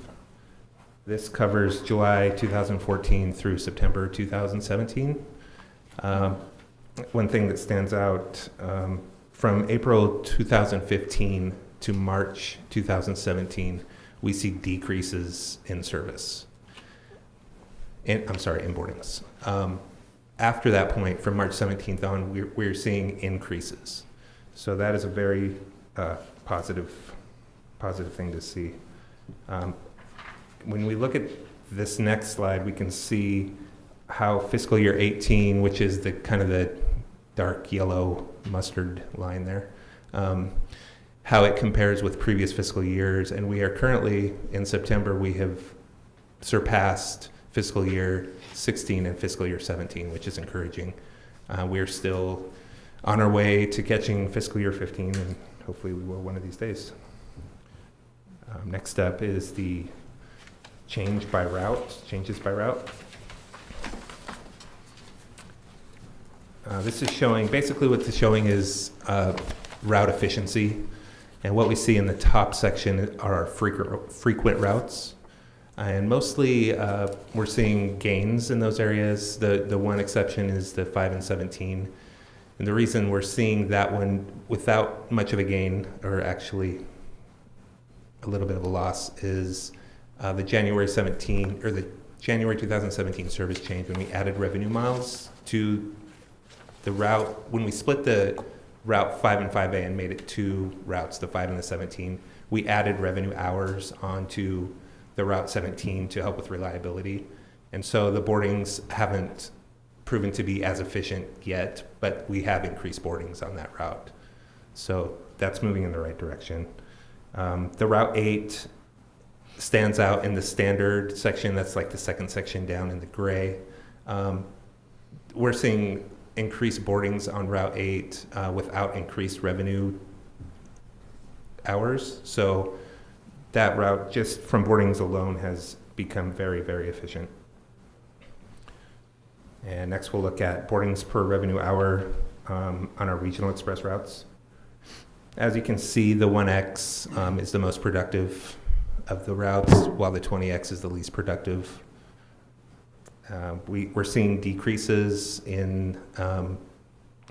[SPEAKER 14] This covers July 2014 through September 2017. One thing that stands out, from April 2015 to March 2017, we see decreases in service. In boardings. After that point, from March 17th on, we're seeing increases. So that is a very positive thing to see. When we look at this next slide, we can see how fiscal year 18, which is the kind of the dark yellow mustard line there, how it compares with previous fiscal years. And we are currently, in September, we have surpassed fiscal year 16 and fiscal year 17, which is encouraging. We're still on our way to catching fiscal year 15, and hopefully we will one of these days. Next up is the changes by route. This is showing, basically what this is showing is route efficiency. And what we see in the top section are our frequent routes. And mostly we're seeing gains in those areas. The one exception is the 5 and 17. And the reason we're seeing that one without much of a gain, or actually a little bit of a loss, is the January 2017 service change when we added revenue miles to the route. When we split the Route 5 and 5A and made it 2 routes, the 5 and the 17, we added revenue hours onto the Route 17 to help with reliability. And so the boardings haven't proven to be as efficient yet, but we have increased boardings on that route. So that's moving in the right direction. The Route 8 stands out in the standard section. That's like the second section down in the gray. We're seeing increased boardings on Route 8 without increased revenue hours. So that route, just from boardings alone, has become very, very efficient. And next we'll look at boardings per revenue hour on our regional express routes. As you can see, the 1X is the most productive of the routes, while the 20X is the least productive. We're seeing decreases in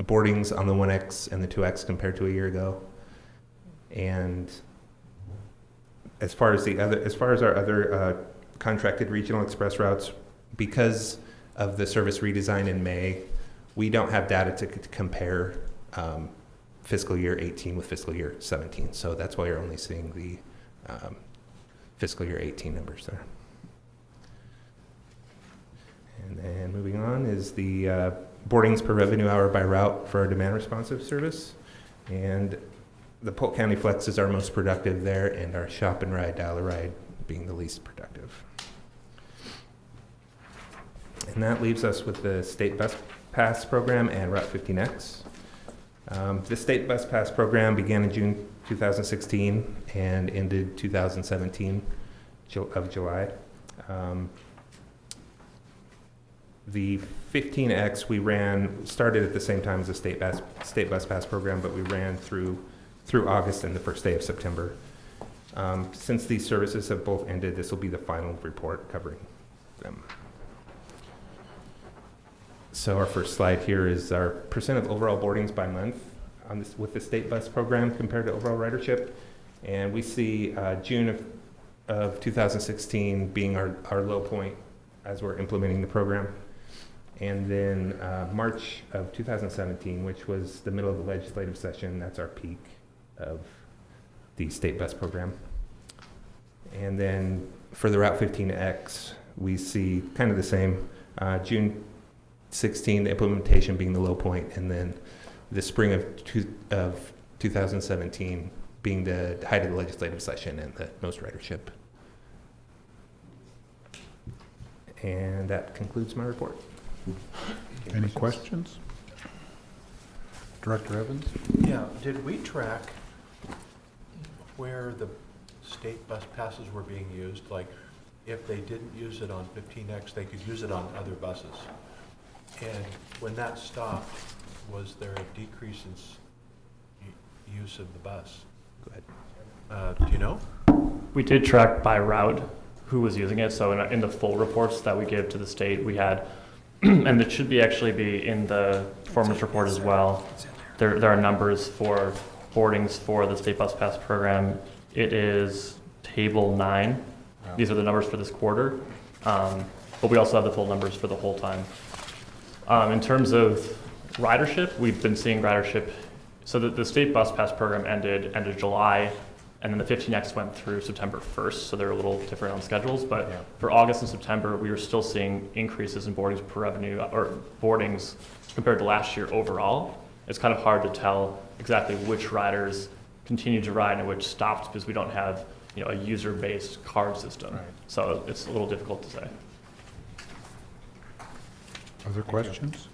[SPEAKER 14] boardings on the 1X and the 2X compared to a year ago. And as far as our other contracted regional express routes, because of the service redesign in May, we don't have data to compare fiscal year 18 with fiscal year 17. So that's why you're only seeing the fiscal year 18 numbers there. And then moving on is the boardings per revenue hour by route for our demand responsive service. And the Polk County Flex is our most productive there, and our Shop and Ride, Dial a Ride being the least productive. And that leaves us with the State Bus Pass program and Route 15X. The State Bus Pass program began in June 2016 and ended 2017 of July. The 15X started at the same time as the State Bus Pass program, but we ran through August and the first day of September. Since these services have both ended, this will be the final report covering them. So our first slide here is our percent of overall boardings by month with the State Bus program compared to overall ridership. And we see June of 2016 being our low point as we're implementing the program. And then March of 2017, which was the middle of the legislative session, that's our peak of the State Bus program. And then for the Route 15X, we see kind of the same. June 16, the implementation being the low point, and then the spring of 2017 being the height of the legislative session and the most ridership. And that concludes my report.
[SPEAKER 1] Any questions? Director Evans?
[SPEAKER 8] Yeah, did we track where the state bus passes were being used? Like, if they didn't use it on 15X, they could use it on other buses. And when that stopped, was there a decrease in use of the bus?
[SPEAKER 14] Go ahead.
[SPEAKER 8] Do you know?
[SPEAKER 13] We did track by route who was using it. So in the full reports that we give to the state, we had, and it should actually be in the performance report as well. There are numbers for boardings for the State Bus Pass program. It is table 9. These are the numbers for this quarter, but we also have the full numbers for the whole time. In terms of ridership, we've been seeing ridership. So the State Bus Pass program ended end of July, and then the 15X went through September 1st, so they're a little different on schedules. But for August and September, we were still seeing increases in boardings per revenue, or boardings compared to last year overall. it's kind of hard to tell exactly which riders continue to ride and which stopped because we don't have, a user-based card system.
[SPEAKER 1] Right.
[SPEAKER 13] So it's a little difficult to say.
[SPEAKER 1] Other questions?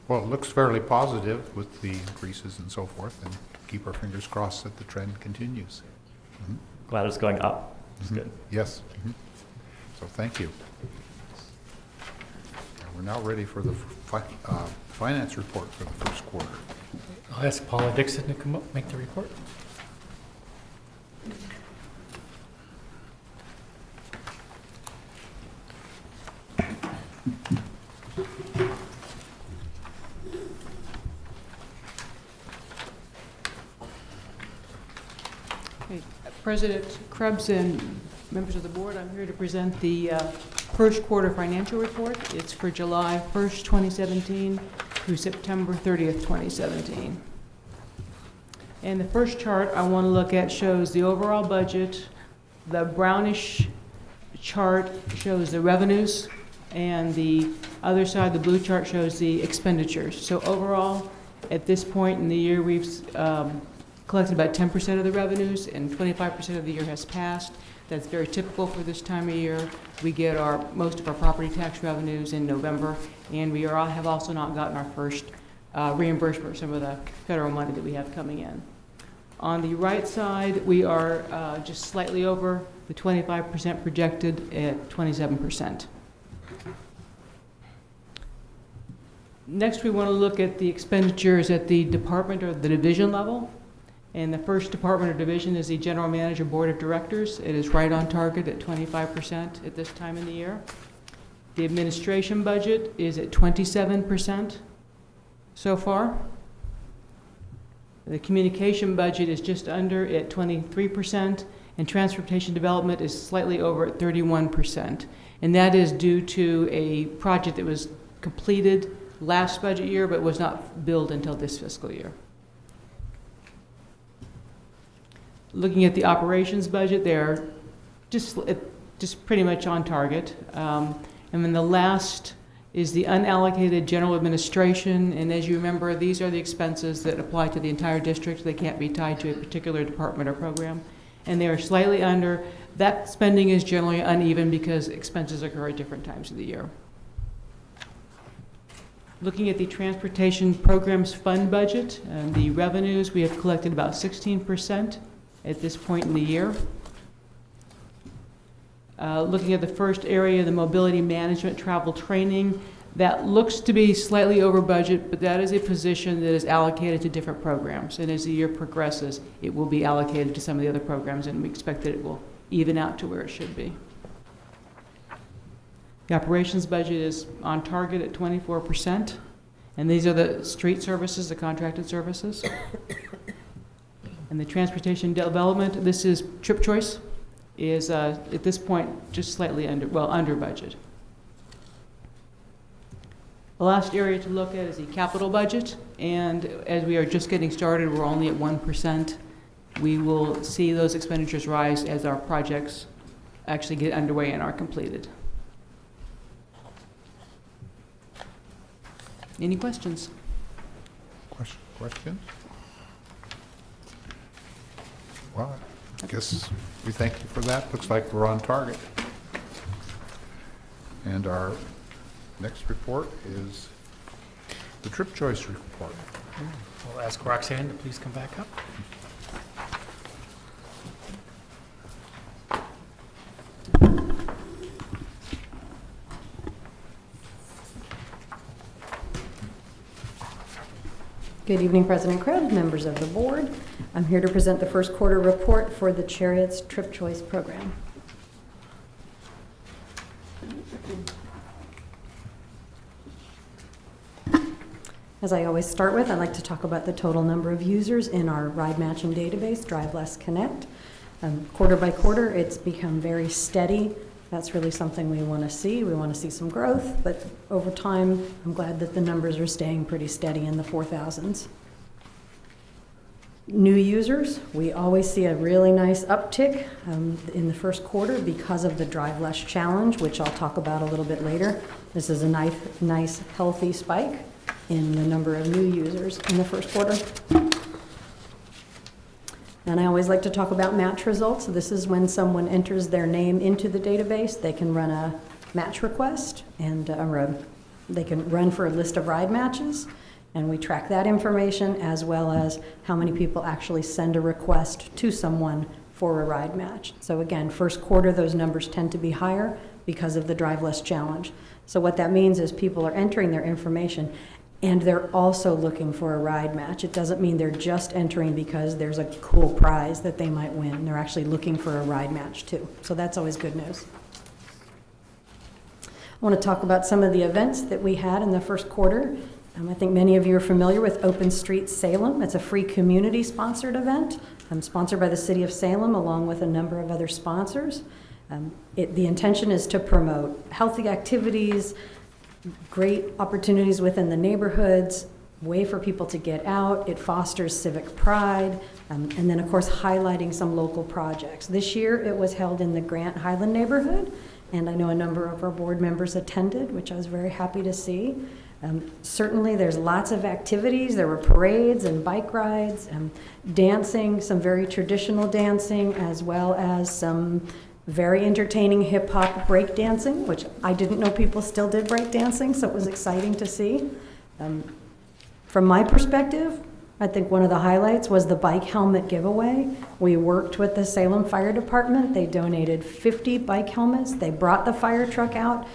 [SPEAKER 1] Well, it looks fairly positive with the increases and so forth, and keep our fingers crossed that the trend continues. Mhm.
[SPEAKER 13] Glad it's going up. It's good.
[SPEAKER 1] Yes. Mhm. So thank you. And we're now ready for the finance report for the first quarter.
[SPEAKER 3] I'll ask Paula Dixon to come up, make the report.
[SPEAKER 2] President Krebs and members of the board, I'm here to present the first quarter financial report. It's for July 1st, 2017 through September 30th, 2017. And the first chart I want to look at shows the overall budget. The brownish chart shows the revenues, and the other side, the blue chart, shows the expenditures. So overall, at this point in the year, we've collected about 10% of the revenues, and 25% of the year has passed. That's very typical for this time of year. We get most of our property tax revenues in November, and we have also not gotten our first reimbursement for some of the federal money that we have coming in. On the right side, we are just slightly over the 25% projected at 27%. Next, we want to look at the expenditures at the department or the division level. And the first department or division is the General Manager Board of Directors. It is right on target at 25% at this time in the year. The administration budget is at 27% so far. The communication budget is just under at 23%, and transportation development is slightly over at 31%. And that is due to a project that was completed last budget year but was not billed until this fiscal year. Looking at the operations budget, they're just pretty much on target. And then the last is the unallocated general administration. And as you remember, these are the expenses that apply to the entire district. They can't be tied to a particular department or program. And they are slightly under. That spending is generally uneven because expenses occur at different times of the year. Looking at the transportation programs fund budget and the revenues, we have collected about 16% at this point in the year. Looking at the first area, the mobility management travel training, that looks to be slightly over budget, but that is a position that is allocated to different programs. And as the year progresses, it will be allocated to some of the other programs, and we expect that it will even out to where it should be. The operations budget is on target at 24%. And these are the street services, the contracted services. And the transportation development, this is trip choice, is at this point just slightly under budget. The last area to look at is the capital budget, and as we are just getting started, we're only at 1%. We will see those expenditures rise as our projects actually get underway and are completed. Any questions?
[SPEAKER 1] Questions? Well, I guess we thank you for that. Looks like we're on target. And our next report is the trip choice report.
[SPEAKER 3] We'll ask Roxanne to please come back up.
[SPEAKER 4] Good evening, President Krebs, members of the board. I'm here to present the first quarter report for the Cherriots Trip Choice Program. As I always start with, I'd like to talk about the total number of users in our ride matching database, Drive Less Connect. Quarter by quarter, it's become very steady. That's really something we want to see. We want to see some growth, but over time, I'm glad that the numbers are staying pretty steady in the 4,000s. New users, we always see a really nice uptick in the first quarter because of the Drive Less Challenge, which I'll talk about a little bit later. This is a nice healthy spike.
[SPEAKER 2] in the number of new users in the first quarter. And I always like to talk about match results. This is when someone enters their name into the database, they can run a match request, and they can run for a list of ride matches, and we track that information as well as how many people actually send a request to someone for a ride match. So again, first quarter, those numbers tend to be higher because of the Drive Less Challenge. So what that means is people are entering their information and they're also looking for a ride match. It doesn't mean they're just entering because there's a cool prize that they might win. They're actually looking for a ride match too. So that's always good news. I want to talk about some of the events that we had in the first quarter. I think many of you are familiar with Open Streets Salem. It's a free community-sponsored event, sponsored by the City of Salem along with a number of other sponsors. The intention is to promote healthy activities, great opportunities within the neighborhoods, way for people to get out. It fosters civic pride, and then, of course, highlighting some local projects. This year, it was held in the Grant Highland neighborhood, and I know a number of our board members attended, which I was very happy to see. Certainly, there's lots of activities. There were parades and bike rides, dancing, some very traditional dancing, as well as some very entertaining hip-hop break dancing, which I didn't know people still did break dancing, so it was exciting to see. From my perspective, I think one of the highlights was the bike helmet giveaway. We worked with the Salem Fire Department. They donated 50 bike helmets. They brought the fire truck out.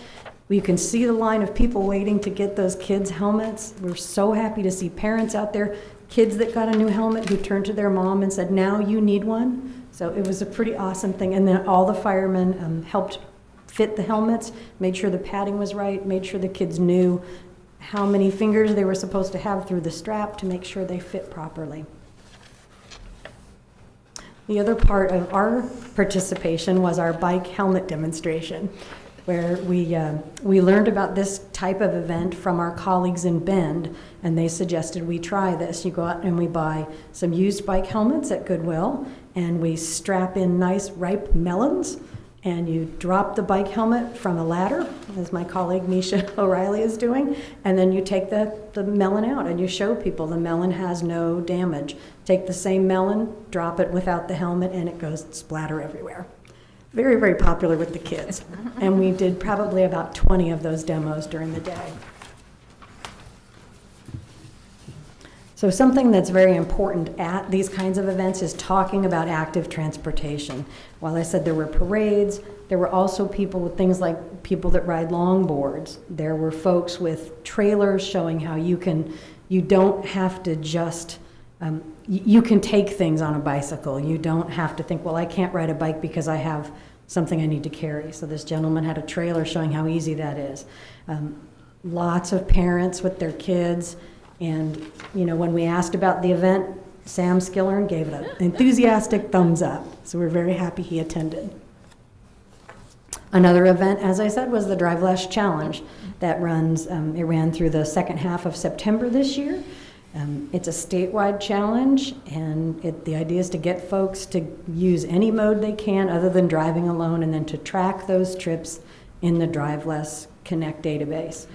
[SPEAKER 2] You can see the line of people waiting to get those kids' helmets. We're so happy to see parents out there, kids that got a new helmet who turned to their mom and said, now you need one. So it was a pretty awesome thing. And then all the firemen helped fit the helmets, made sure the padding was right, made sure the kids knew how many fingers they were supposed to have through the strap to make sure they fit properly. The other part of our participation was our bike helmet demonstration, where we learned about this type of event from our colleagues in Bend, and they suggested we try this. You go out and we buy some used bike helmets at Goodwill, and we strap in nice ripe melons, and you drop the bike helmet from a ladder, as my colleague Misha O'Reilly is doing, and then you take the melon out and you show people the melon has no damage. Take the same melon, drop it without the helmet, and it goes splatter everywhere. Very, very popular with the kids. And we did probably about 20 of those demos during the day. So something that's very important at these kinds of events is talking about active transportation. While I said there were parades, there were also people with things like people that ride longboards. There were folks with trailers showing how you don't have to just, you can take things on a bicycle. You don't have to think, well, I can't ride a bike because I have something I need to carry. So this gentleman had a trailer showing how easy that is. Lots of parents with their kids. And, when we asked about the event, Sam Skillern gave it an enthusiastic thumbs up. So we're very happy he attended. Another event, as I said, was the Drive Less Challenge that runs, it ran through the second half of September this year. It's a statewide challenge, and the idea is to get folks to use any mode they can other than driving alone, and then to track those trips in the Drive Less Connect database.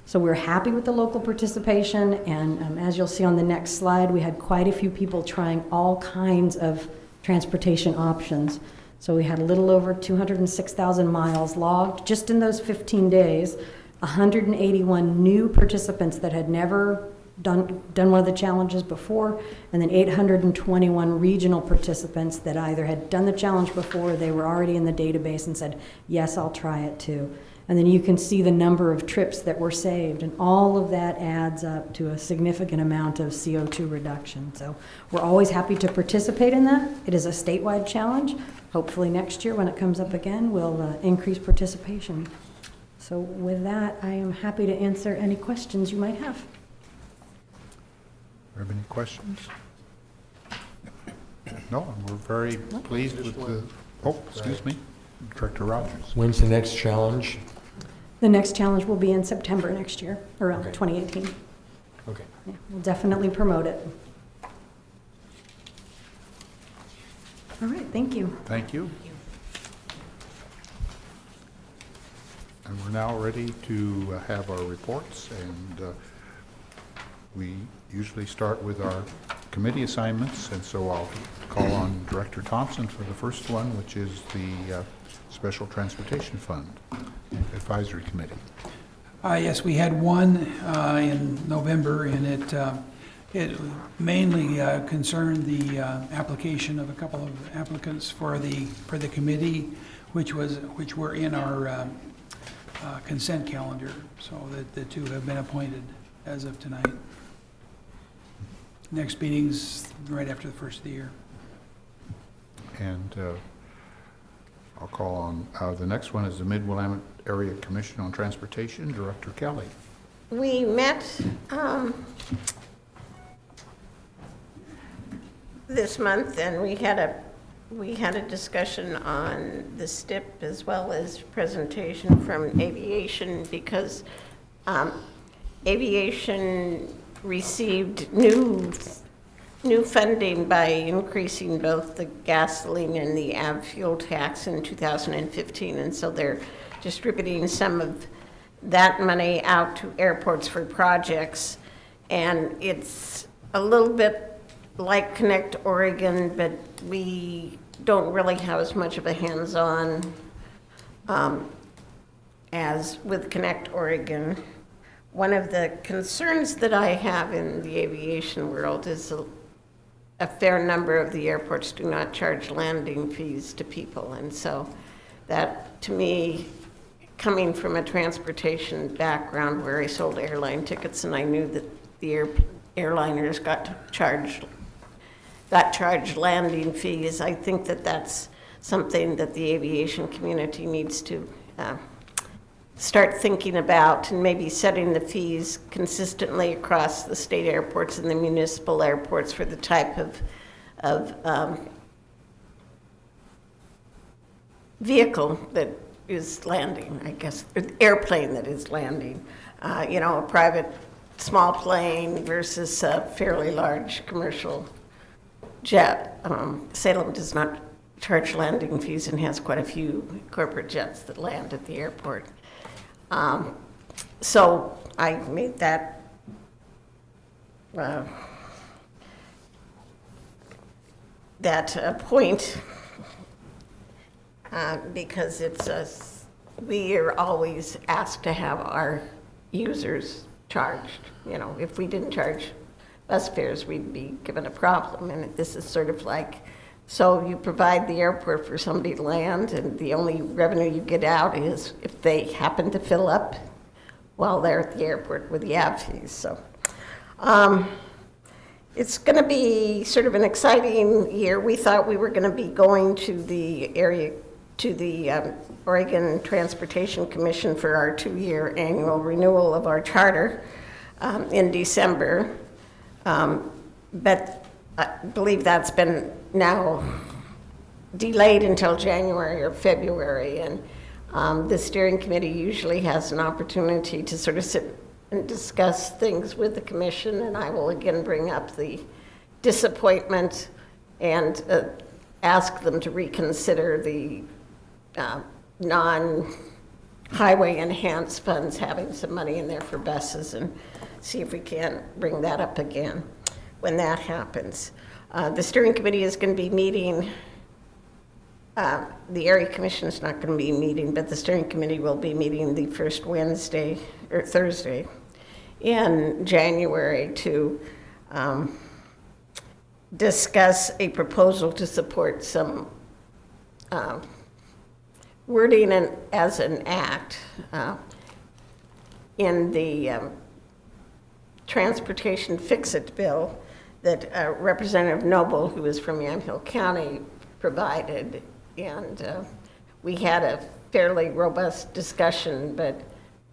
[SPEAKER 2] So we're happy with the local participation, and as you'll see on the next slide, we had quite a few people trying all kinds of transportation options. So we had a little over 206,000 miles logged just in those 15 days, 181 new participants that had never done one of the challenges before, and then 821 regional participants that either had done the challenge before or they were already in the database and said, yes, I'll try it too. And then you can see the number of trips that were saved, and all of that adds up to a significant amount of CO2 reduction. So we're always happy to participate in that. It is a statewide challenge. Hopefully next year when it comes up again, we'll increase participation. So with that, I am happy to answer any questions you might have.
[SPEAKER 1] Have any questions? No, we're very pleased with the, excuse me, Director Rogers.
[SPEAKER 15] When's the next challenge?
[SPEAKER 2] The next challenge will be in September next year, around 2018.
[SPEAKER 15] Okay.
[SPEAKER 2] Yeah, we'll definitely promote it. All right, thank you.
[SPEAKER 1] Thank you. And we're now ready to have our reports, and we usually start with our committee assignments, and so I'll call on Director Thompson for the first one, which is the Special Transportation Fund Advisory Committee.
[SPEAKER 2] Yes, we had one in November, and it mainly concerned the application of a couple of applicants for the committee, which were in our consent calendar, so that the two have been appointed as of tonight. Next meeting's right after the first of the year.
[SPEAKER 1] And I'll call on, the next one is the Mid-Willamette Area Commission on Transportation, Director Kelly.
[SPEAKER 11] We met this month, and we had a discussion on the STIP as well as presentation from aviation, because aviation received new funding by increasing both the gasoline and the av fuel tax in 2015, and so they're distributing some of that money out to airports for projects. And it's a little bit like Connect Oregon, but we don't really have as much of a hands-on as with Connect Oregon. One of the concerns that I have in the aviation world is a fair number of the airports do not charge landing fees to people. And so that, to me, coming from a transportation background where I sold airline tickets and I knew that the airliners got charged landing fees, I think that that's something that the aviation community needs to start thinking about, and maybe setting the fees consistently across the state airports and the municipal airports for the type of vehicle that is landing, I guess, airplane that is landing. A private small plane versus a fairly large commercial jet. Salem does not charge landing fees and has quite a few corporate jets that land at the airport. So I made that point because we are always asked to have our users charged. If we didn't charge bus fares, we'd be given a problem. And this is sort of like, so you provide the airport for somebody to land, and the only revenue you get out is if they happen to fill up while they're at the airport with the ab fees. So it's going to be sort of an exciting year. We thought we were going to be going to the Oregon Transportation Commission for our 2-year annual renewal of our charter in December. But I believe that's been now delayed until January or February. And the steering committee usually has an opportunity to sort of sit and discuss things with the commission. And I will again bring up the disappointment and ask them to reconsider the non-highway enhanced funds, having some money in there for buses, and see if we can bring that up again when that happens. The steering committee is going to be meeting, the area commission is not going to be meeting, but the steering committee will be meeting the first Wednesday or Thursday in January to discuss a proposal to support some wording as an act in the Transportation Fix-It bill that Representative Noble, who is from Yamhill County, provided. And we had a fairly robust discussion, but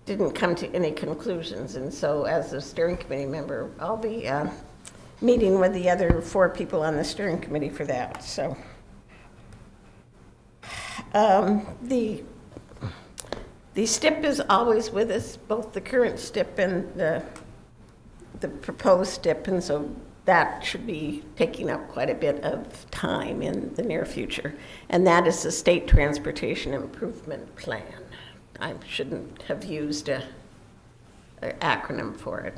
[SPEAKER 11] didn't come to any conclusions. And so as a steering committee member, I'll be meeting with the other 4 people on the steering committee for that. So the STIP is always with us, both the current STIP and the proposed STIP, and so that should be taking up quite a bit of time in the near future. And that is the State Transportation Improvement Plan. I shouldn't have used an acronym for it.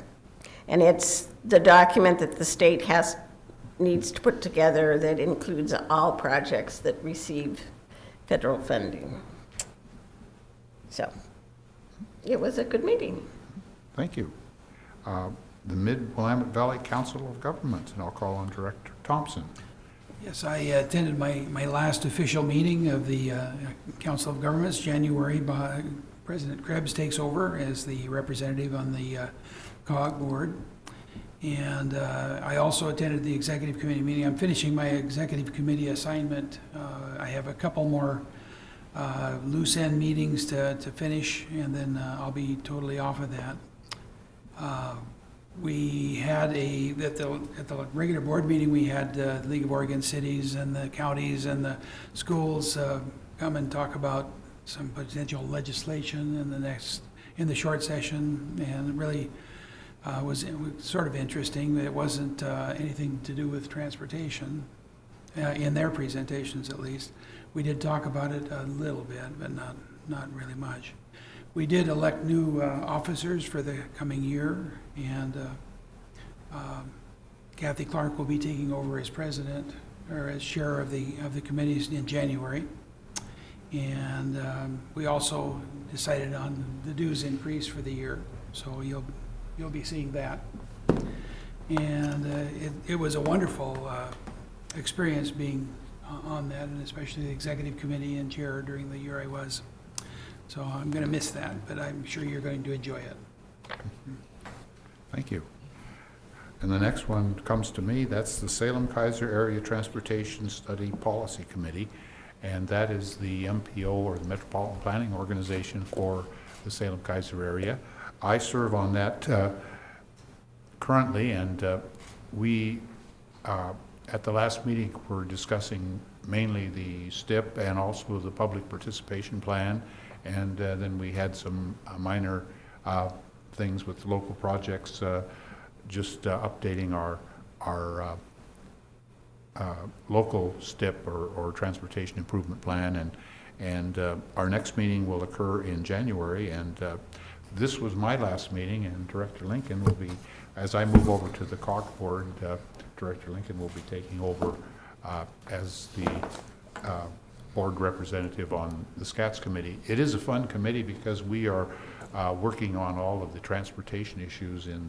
[SPEAKER 11] And it's the document that the state needs to put together that includes all projects that receive federal funding. So it was a good meeting.
[SPEAKER 1] Thank you. The Mid-Willamette Valley Council of Governments, and I'll call on Director Thompson.
[SPEAKER 2] Yes, I attended my last official meeting of the Council of Governments, January. President Krebs takes over as the representative on the COG board. And I also attended the executive committee meeting. I'm finishing my executive committee assignment. I have a couple more loose end meetings to finish, and then I'll be totally off of that. We had at the regular board meeting, we had the League of Oregon Cities and the counties and the schools come and talk about some potential legislation in the short session, and it really was sort of interesting. It wasn't anything to do with transportation in their presentations, at least. We did talk about it a little bit, but not really much. We did elect new officers for the coming year, and Kathy Clark will be taking over as president, or as chair of the committees in January. And we also decided on the dues increase for the year, so you'll be seeing that. And it was a wonderful experience being on that, and especially the executive committee and chair during the year I was. So I'm going to miss that, but I'm sure you're going to enjoy it.
[SPEAKER 1] Thank you. And the next one comes to me. That's the Salem-Keizer Area Transportation Study Policy Committee, and that is the MPO, or the Metropolitan Planning Organization for the Salem-Keizer area. I serve on that currently, and we, at the last meeting, were discussing mainly the STIP and also the public participation plan. And then we had some minor things with local projects, just updating our local STIP or Transportation Improvement Plan. And our next meeting will occur in January. And this was my last meeting, and Director Lincoln will be, as I move over to the COG board, Director Lincoln will be taking over as the board representative on the SCATS committee. It is a fun committee because we are working on all of the transportation issues in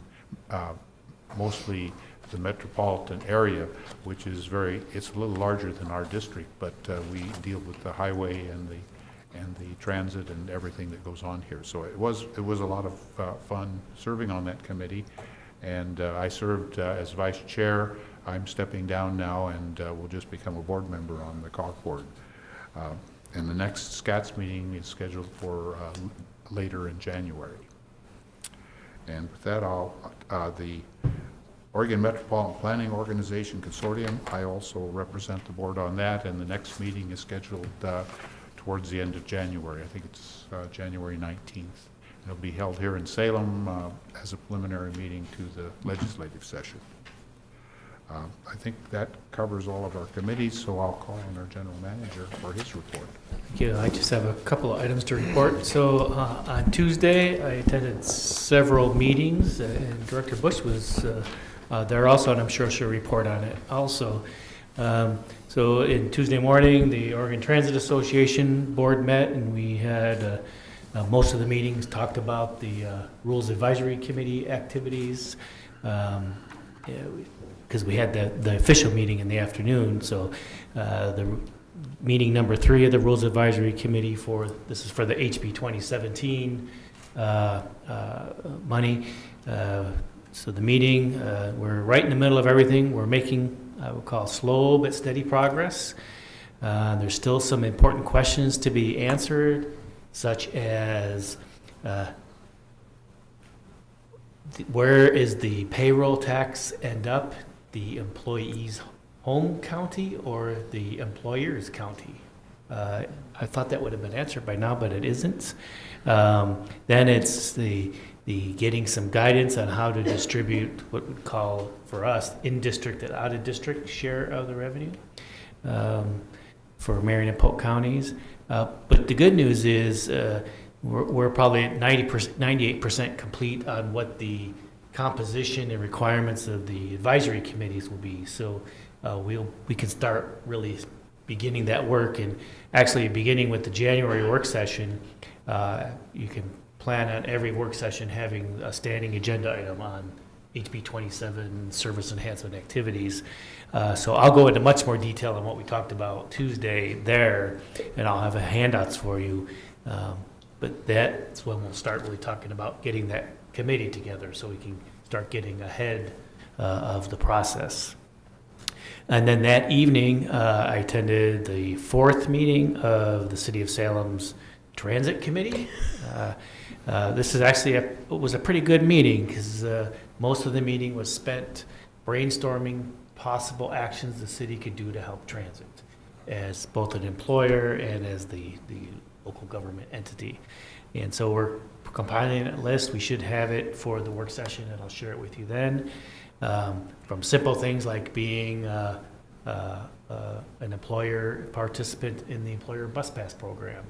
[SPEAKER 1] mostly the metropolitan area, which is it's a little larger than our district, but we deal with the highway and the transit and everything that goes on here. So it was a lot of fun serving on that committee, and I served as vice chair. I'm stepping down now, and will just become a board member on the COG board. And the next SCATS meeting is scheduled for later in January. And with that, the Oregon Metropolitan Planning Organization Consortium, I also represent the board on that, and the next meeting is scheduled towards the end of January. I think it's January 19th. It'll be held here in Salem as a preliminary meeting to the legislative session. I think that covers all of our committees, so I'll call on our general manager for his report.
[SPEAKER 3] Thank you. I just have a couple of items to report. So on Tuesday, I attended several meetings, and Director Bush was there also, and I'm sure she'll report on it also. So in Tuesday morning, the Oregon Transit Association board met, and we had most of the meetings talked about the Rules Advisory Committee activities. Because we had the official meeting in the afternoon, so the meeting number 3 of the Rules Advisory Committee this is for the HB 2017 money. So the meeting, we're right in the middle of everything. We're making, I would call, slow but steady progress. There's still some important questions to be answered, such as where is the payroll tax end up? The employee's home county or the employer's county? I thought that would have been answered by now, but it isn't. Then it's the getting some guidance on how to distribute what we'd call, for us, in-district and out-of-district share of the revenue for Marion and Polk counties. But the good news is we're probably at 98% complete on what the composition and requirements of the advisory committees will be. So we can start really beginning that work, and actually beginning with the January work session, you can plan on every work session having a standing agenda item on HB 27 service enhancement activities. So I'll go into much more detail on what we talked about Tuesday there, and I'll have handouts for you. But that's when we'll start really talking about getting that committee together so we can start getting ahead of the process. And then that evening, I attended the 4th meeting of the City of Salem's Transit Committee. This is actually it was a pretty good meeting because most of the meeting was spent brainstorming possible actions the city could do to help transit as both an employer and as the local government entity. And so we're compiling a list. We should have it for the work session, and I'll share it with you then. From simple things like being an employer participant in the employer bus pass program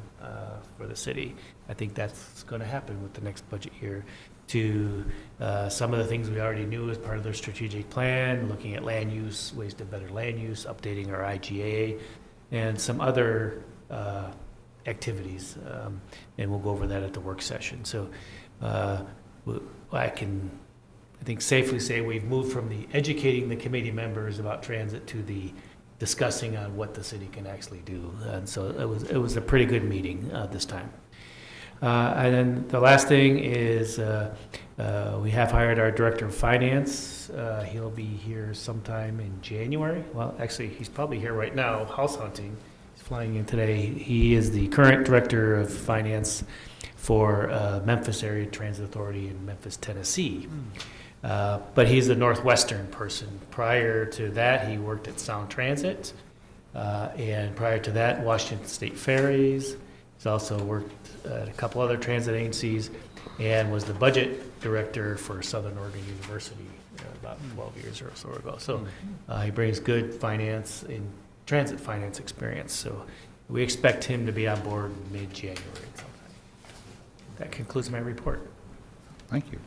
[SPEAKER 3] for the city. I think that's going to happen with the next budget year. To some of the things we already knew as part of their strategic plan, looking at land use, ways to better land use, updating our IGA, and some other activities. And we'll go over that at the work session. So I think safely say we've moved from the educating the committee members about transit to the discussing on what the city can actually do. And so it was a pretty good meeting this time. And then the last thing is we have hired our director of finance. He'll be here sometime in January. Well, actually, he's probably here right now, house hunting. He's flying in today. He is the current director of finance for Memphis Area Transit Authority in Memphis, Tennessee. But he's a Northwestern person. Prior to that, he worked at Sound Transit. And prior to that, Washington State Ferries. He's also worked at a couple other transit agencies and was the budget director for Southern Oregon University about 12 years or so ago. So he brings good finance and transit finance experience. So we expect him to be on board mid-January sometime. That concludes my report.
[SPEAKER 1] Thank you.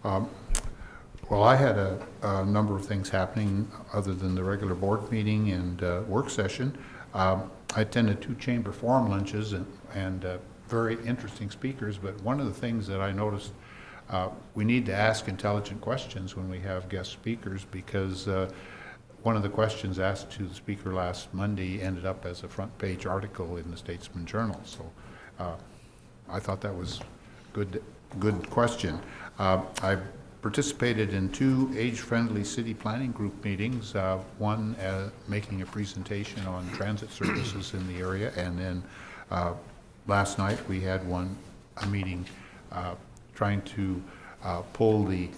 [SPEAKER 1] Well, I had a number of things happening other than the regular board meeting and work session. I attended 2 chamber forum lunches and very interesting speakers, but one of the things that I noticed, we need to ask intelligent questions when we have guest speakers, because one of the questions asked to the speaker last Monday ended up as a front page article in the Statesman Journal. So I thought that was good question. I participated in 2 age-friendly city planning group meetings, one making a presentation on transit services in the area, and then last night we had a meeting trying to pull the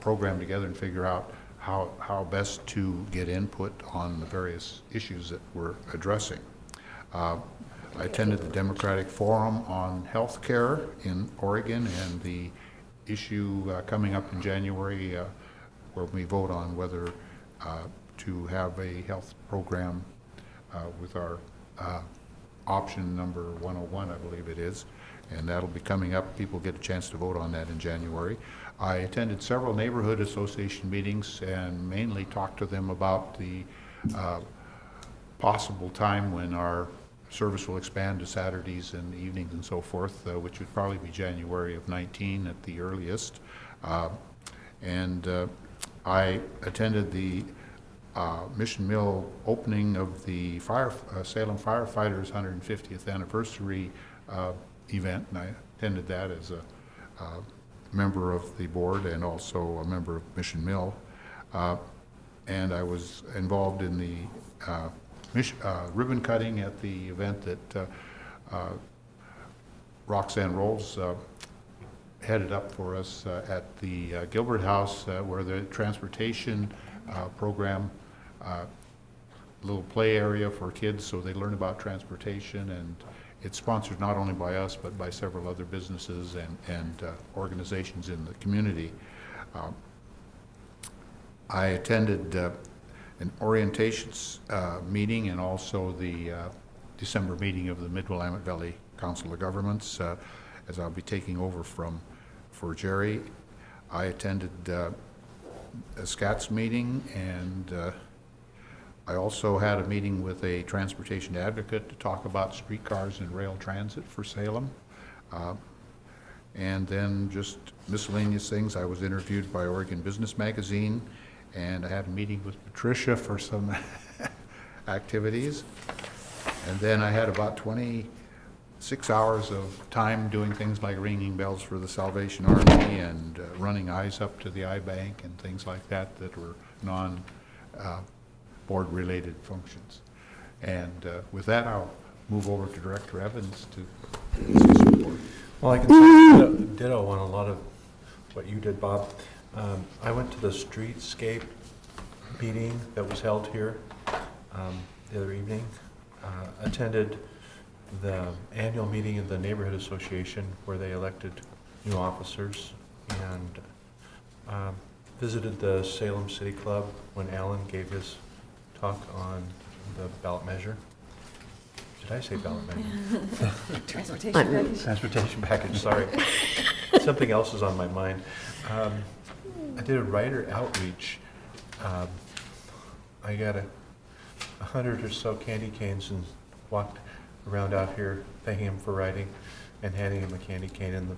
[SPEAKER 1] program together and figure out how best to get input on the various issues that we're addressing. I attended the Democratic Forum on Healthcare in Oregon, and the issue coming up in January where we vote on whether to have a health program with our option number 101, I believe it is, and that'll be coming up. People get a chance to vote on that in January. I attended several neighborhood association meetings and mainly talked to them about the possible time when our service will expand to Saturdays and evenings and so forth, which would probably be January of 19 at the earliest. I attended the Mission Mill opening of the Salem Firefighters 150th anniversary event, and I attended that as a member of the board and also a member of Mission Mill. And I was involved in the ribbon cutting at the event that Roxanne Rolls headed up for us at the Gilbert House, where the transportation program, little play area for kids so they learn about transportation, and it's sponsored not only by us but by several other businesses and organizations in the community. I attended an orientations meeting and also the December meeting of the Mid-Willamette Valley Council of Governments, as I'll be taking over for Jerry. I attended a SCATS meeting, and I also had a meeting with a transportation advocate to talk about streetcars and rail transit for Salem. And then just miscellaneous things. I was interviewed by Oregon Business Magazine, and I had a meeting with Patricia for some activities. And then I had about 26 hours of time doing things like ringing bells for the Salvation Army and running eyes up to the eye bank and things like that that were non-board-related functions. And with that, I'll move over to Director Evans to discuss the board.
[SPEAKER 8] Well, I can say ditto on a lot of what you did, Bob. I went to the streetscape meeting that was held here the other evening. Attended the annual meeting of the Neighborhood Association where they elected new officers, and visited the Salem City Club when Alan gave his talk on the ballot measure. Did I say ballot measure?
[SPEAKER 10] Transportation package.
[SPEAKER 8] Transportation package, sorry. Something else is on my mind. I did a writer outreach. I got 100 or so candy canes and walked around out here thanking him for writing and handing him a candy cane,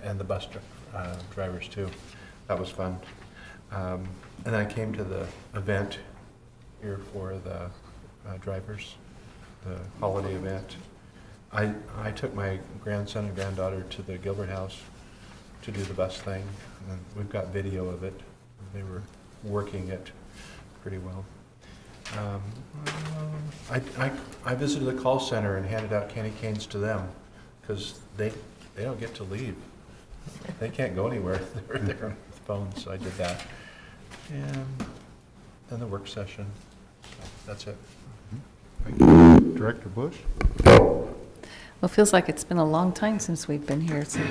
[SPEAKER 8] and the bus drivers too. That was fun. And I came to the event here for the drivers, the holiday event. I took my grandson and granddaughter to the Gilbert House to do the bus thing, and we've got video of it. They were working it pretty well. I visited the call center and handed out candy canes to them because they don't get to leave. They can't go anywhere. They're there on the phone, so I did that. And then the work session. So that's it.
[SPEAKER 1] Thank you. Director Bush?
[SPEAKER 10] Well, it feels like it's been a long time since we've been here, so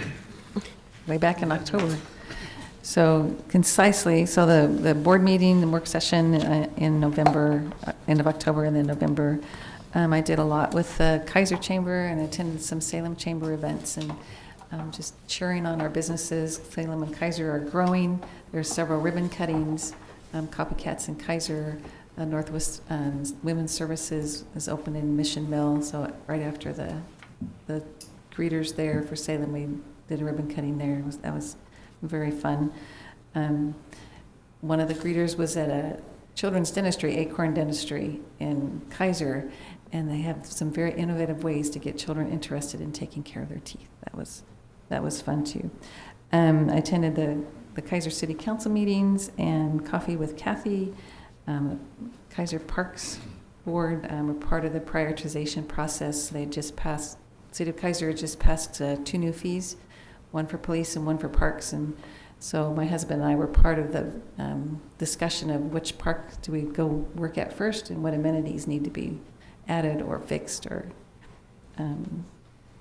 [SPEAKER 10] way back in October. So concisely, so the board meeting, the work session in November, end of October and then November, I did a lot with the Kaiser Chamber and attended some Salem Chamber events, and just cheering on our businesses. Salem and Kaiser are growing. There's several ribbon cuttings, Copycats in Kaiser. Northwest Women's Services is open in Mission Mill, so right after the greeters there for Salem, we did a ribbon cutting there. That was very fun. One of the greeters was at a children's dentistry, Acorn Dentistry in Kaiser, and they have some very innovative ways to get children interested in taking care of their teeth. That was fun too. I attended the Kaiser City Council meetings and coffee with Kathy. Kaiser Parks Board were part of the prioritization process. They just passed, City of Kaiser just passed 2 new fees, one for police and one for parks. And so my husband and I were part of the discussion of which park do we go work at first and what amenities need to be added or fixed or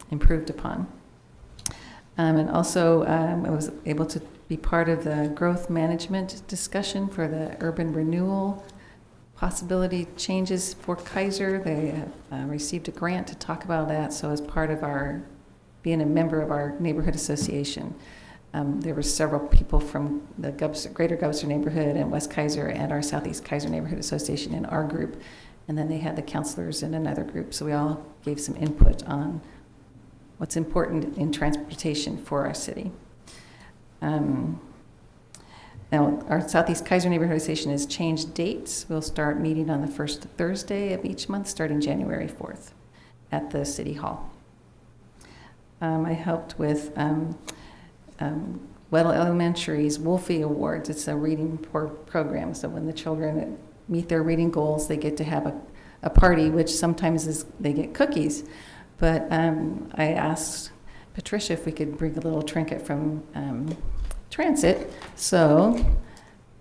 [SPEAKER 10] improved upon. And also I was able to be part of the growth management discussion for the urban renewal possibility changes for Kaiser. They received a grant to talk about that. So as part of our being a member of our neighborhood association, there were several people from the Greater Gubster neighborhood and West Kaiser and our Southeast Kaiser neighborhood association in our group. And then they had the counselors in another group. So we all gave some input on what's important in transportation for our city. Now, our Southeast Kaiser Neighborhood Association has changed dates. We'll start meeting on the first Thursday of each month, starting January 4th at the City Hall. I helped with Weddell Elementary's Wolfie Awards. It's a reading program, so when the children meet their reading goals, they get to have a party, which sometimes is they get cookies. But I asked Patricia if we could bring a little trinket from Transit. So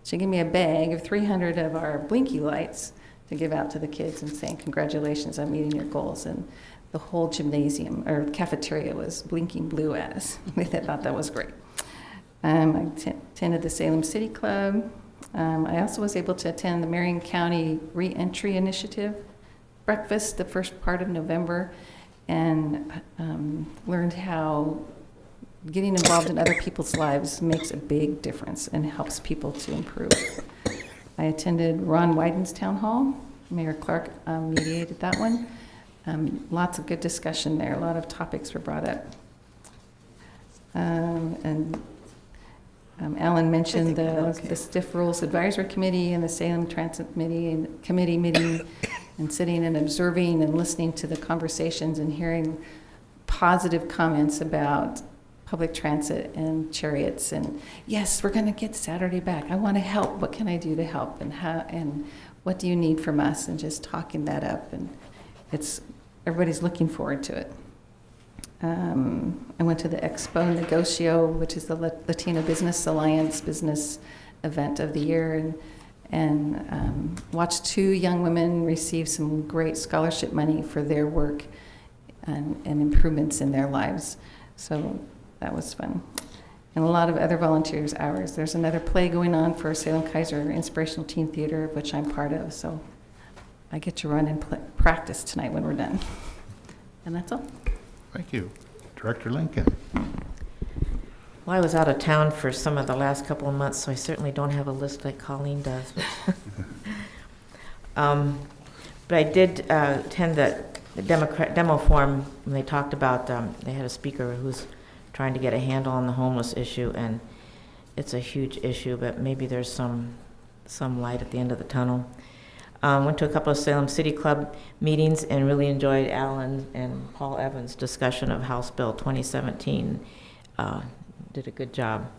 [SPEAKER 10] she gave me a bag of 300 of our blinky lights to give out to the kids and saying, congratulations on meeting your goals. And the whole gymnasium or cafeteria was blinking blue at us. They thought that was great. I attended the Salem City Club. I also was able to attend the Marion County Reentry Initiative breakfast the first part of November, and learned how getting involved in other people's lives makes a big difference and helps people to improve. I attended Ron Wyden's town hall. Mayor Clark mediated that one. Lots of good discussion there. A lot of topics were brought up. Alan mentioned the Stiff Rules Advisory Committee and the Salem Transit Committee meeting, and sitting and observing and listening to the conversations and hearing positive comments about public transit and Cherriots. And yes, we're going to get Saturday back. I want to help. What can I do to help? And how? And what do you need from us? And just talking that up. And everybody's looking forward to it. I went to the Expo Negocio, which is the Latino Business Alliance business event of the year, and watched 2 young women receive some great scholarship money for their work and improvements in their lives. So that was fun. And a lot of other volunteers hours. There's another play going on for Salem Kaiser Inspirational Teen Theater, which I'm part of. So I get to run and practice tonight when we're done. And that's all.
[SPEAKER 1] Thank you. Director Lincoln.
[SPEAKER 7] Well, I was out of town for some of the last couple of months, so I certainly don't have a list like Colleen does. But I did attend the demo forum when they talked about, they had a speaker who's trying to get a handle on the homeless issue, and it's a huge issue, but maybe there's some light at the end of the tunnel. Went to a couple of Salem City Club meetings and really enjoyed Alan and Paul Evans' discussion of House Bill 2017. Did a good job.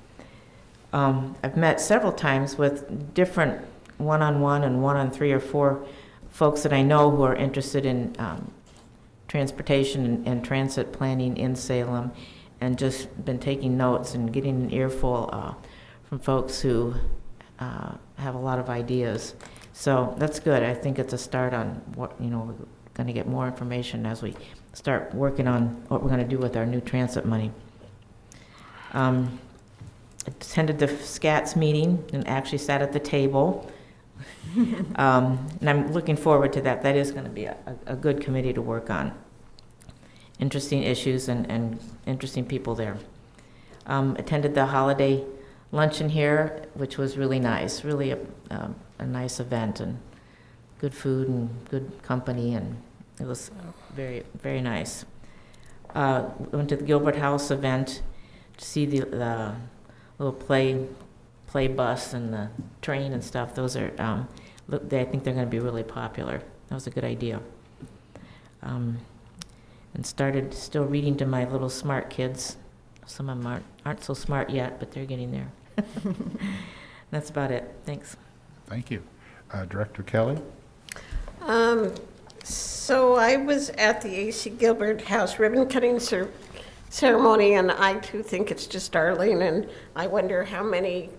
[SPEAKER 7] I've met several times with different one-on-one and one-on-3 or 4 folks that I know who are interested in transportation and transit planning in Salem, and just been taking notes and getting an earful from folks who have a lot of ideas. So that's good. I think it's a start on what, we're going to get more information as we start working on what we're going to do with our new transit money. Attended the SCATS meeting and actually sat at the table. And I'm looking forward to that. That is going to be a good committee to work on. Interesting issues and interesting people there. Attended the holiday luncheon here, which was really nice, really a nice event, and good food and good company, and it was very, very nice. Went to the Gilbert House event to see the little play bus and the train and stuff. Those are, I think they're going to be really popular. That was a good idea. And started still reading to my little smart kids. Some of them aren't so smart yet, but they're getting there. That's about it. Thanks.
[SPEAKER 1] Thank you. Director Kelly?
[SPEAKER 11] So I was at the A.C. Gilbert House ribbon cutting ceremony, and I too think it's just darling, and I wonder how many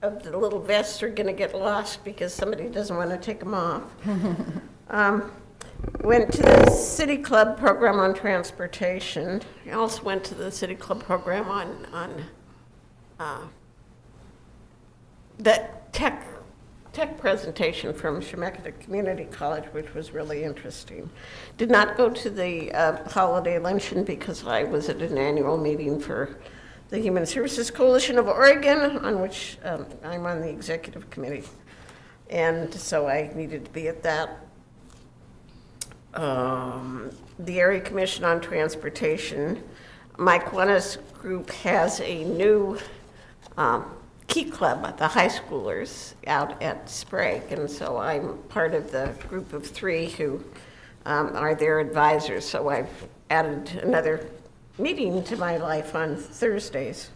[SPEAKER 11] of the little vests are going to get lost because somebody doesn't want to take them off. Went to the City Club program on transportation. I also went to the City Club program on that tech presentation from Chemeketa Community College, which was really interesting. Did not go to the holiday luncheon because I was at an annual meeting for the Human Services Coalition of Oregon, on which I'm on the executive committee. And so I needed to be at that. The Area Commission on Transportation, Mike Wallace's group has a new Key Club at the high schoolers out at Sprague, and so I'm part of the group of 3 who are their advisors. So I've added another meeting to my life on Thursdays.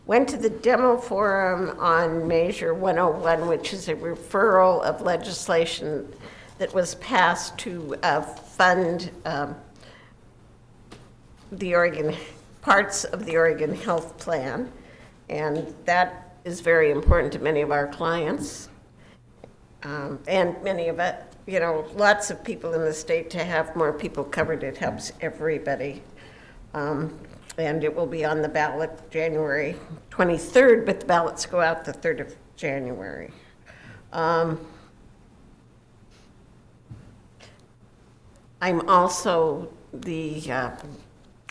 [SPEAKER 11] Went to the demo forum on Measure 101, which is a referral of legislation that was passed to fund the Oregon, parts of the Oregon Health Plan, and that is very important to many of our clients, and many of it, lots of people in the state. To have more people covered, it helps everybody. And it will be on the ballot January 23rd, but the ballots go out the 3rd of January. I'm also the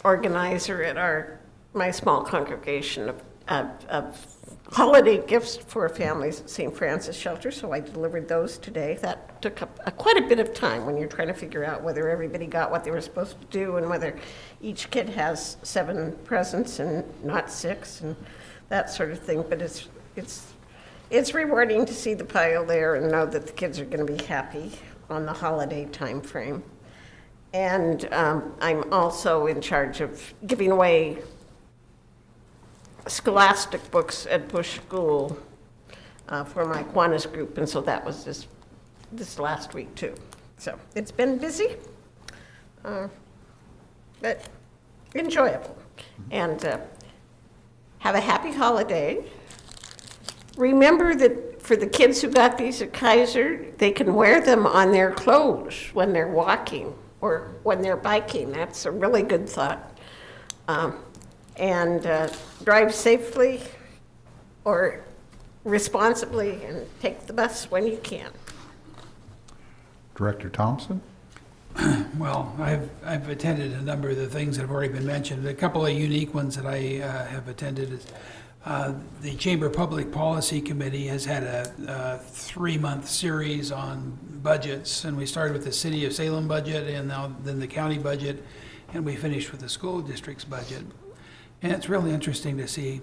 [SPEAKER 11] organizer at my small congregation of holiday gifts for families at St. Francis Shelter, so I delivered those today. That took up quite a bit of time when you're trying to figure out whether everybody got what they were supposed to do and whether each kid has 7 presents and not 6 and that sort of thing. But it's rewarding to see the pile there and know that the kids are going to be happy on the holiday time frame. And I'm also in charge of giving away scholastic books at Bush School for my Kiwanis group, and so that was this last week too. So it's been busy, but enjoyable. And have a happy holiday. Remember that for the kids who got these at Kaiser, they can wear them on their clothes when they're walking or when they're biking. That's a really good thought. And drive safely or responsibly and take the bus when you can.
[SPEAKER 1] Director Thompson?
[SPEAKER 2] Well, I've attended a number of the things that have already been mentioned. A couple of unique ones that I have attended is the Chamber Public Policy Committee has had a 3-month series on budgets, and we started with the City of Salem budget and then the county budget, and we finished with the school district's budget. And it's really interesting to see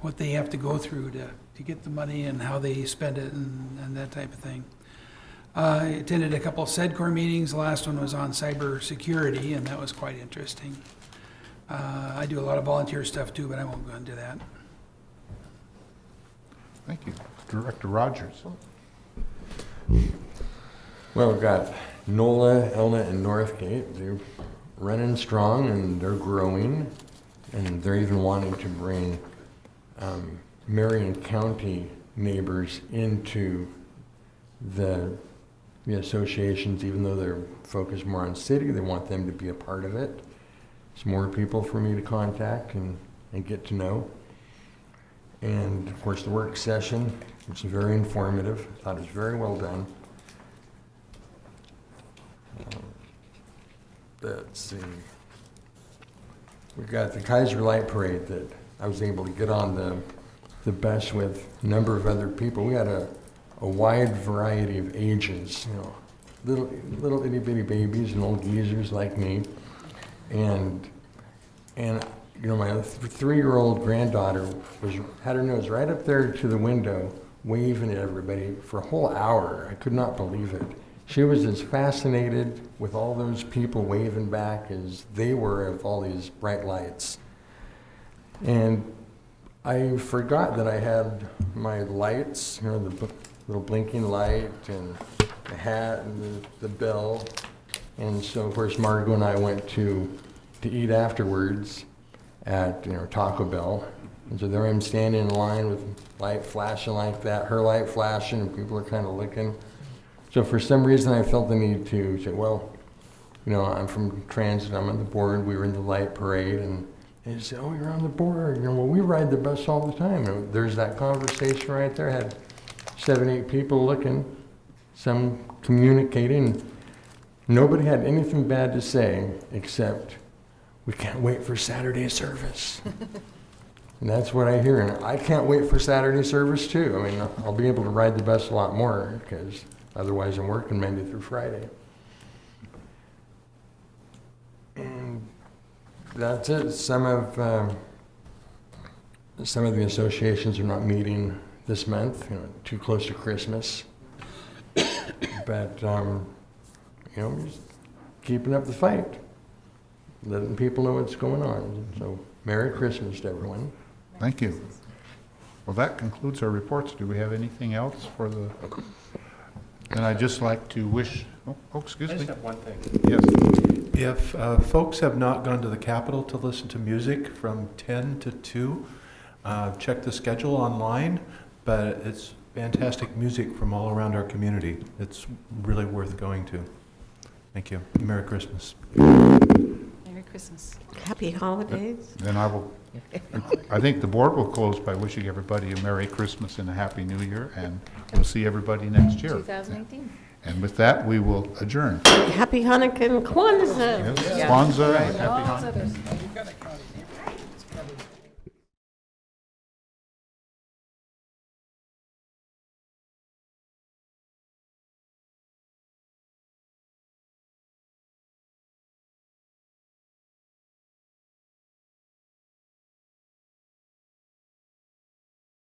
[SPEAKER 2] what they have to go through to get the money and how they spend it and that type of thing. I attended a couple of SEDCOR meetings. The last one was on cybersecurity, and that was quite interesting. I do a lot of volunteer stuff too, but I won't go into that.
[SPEAKER 1] Thank you. Director Rogers?
[SPEAKER 15] Well, we've got NOLA, Elna, and Northgate. They're running strong and they're growing, and they're even wanting to bring Marion County neighbors into the associations, even though they're focused more on city. They want them to be a part of it. There's more people for me to contact and get to know. And of course, the work session, which is very informative. I thought it was very well done. Let's see. We've got the Kaiser Light Parade that I was able to get on the bus with a number of other people. We had a wide variety of ages, little itty bitty babies and old geezers like me. And my 3-year-old granddaughter had her nose right up there to the window, waving at everybody for a whole hour. I could not believe it. She was as fascinated with all those people waving back as they were with all these bright lights. And I forgot that I had my lights, the little blinking light and the hat and the bell. And so, of course, Margot and I went to eat afterwards at Taco Bell. And so there I'm standing in line with light flashing like that, her light flashing, and people are kind of looking. So for some reason I felt the need to say, well, I'm from transit, I'm on the board, we were in the light parade, and they said, oh, you're on the board. Well, we ride the bus all the time. And there's that conversation right there. I had 7, 8 people looking, some communicating. Nobody had anything bad to say except, we can't wait for Saturday service. And that's what I hear. And I can't wait for Saturday service too. I mean, I'll be able to ride the bus a lot more because otherwise I'm working Monday through Friday. And that's it. Some of the associations are not meeting this month, too close to Christmas. But, just keeping up the fight, letting people know what's going on. So, Merry Christmas to everyone.
[SPEAKER 1] Thank you. Well, that concludes our reports. Do we have anything else for the... And I'd just like to wish... Oh, excuse me.
[SPEAKER 8] I just have one thing.
[SPEAKER 1] Yes.
[SPEAKER 8] If folks have not gone to the Capitol to listen to music from 10 to 2, check the schedule online, but it's fantastic music from all around our community. It's really worth going to. Thank you. Merry Christmas.
[SPEAKER 10] Merry Christmas.
[SPEAKER 11] Happy holidays.
[SPEAKER 1] Then I think the board will close by wishing everybody a Merry Christmas and a Happy New Year, and we'll see everybody next year.
[SPEAKER 10] 2018.
[SPEAKER 1] And with that, we will adjourn.
[SPEAKER 11] Happy Hanukkah and Kwanzaa.
[SPEAKER 1] Kwanzaa. and happy Hanukkah.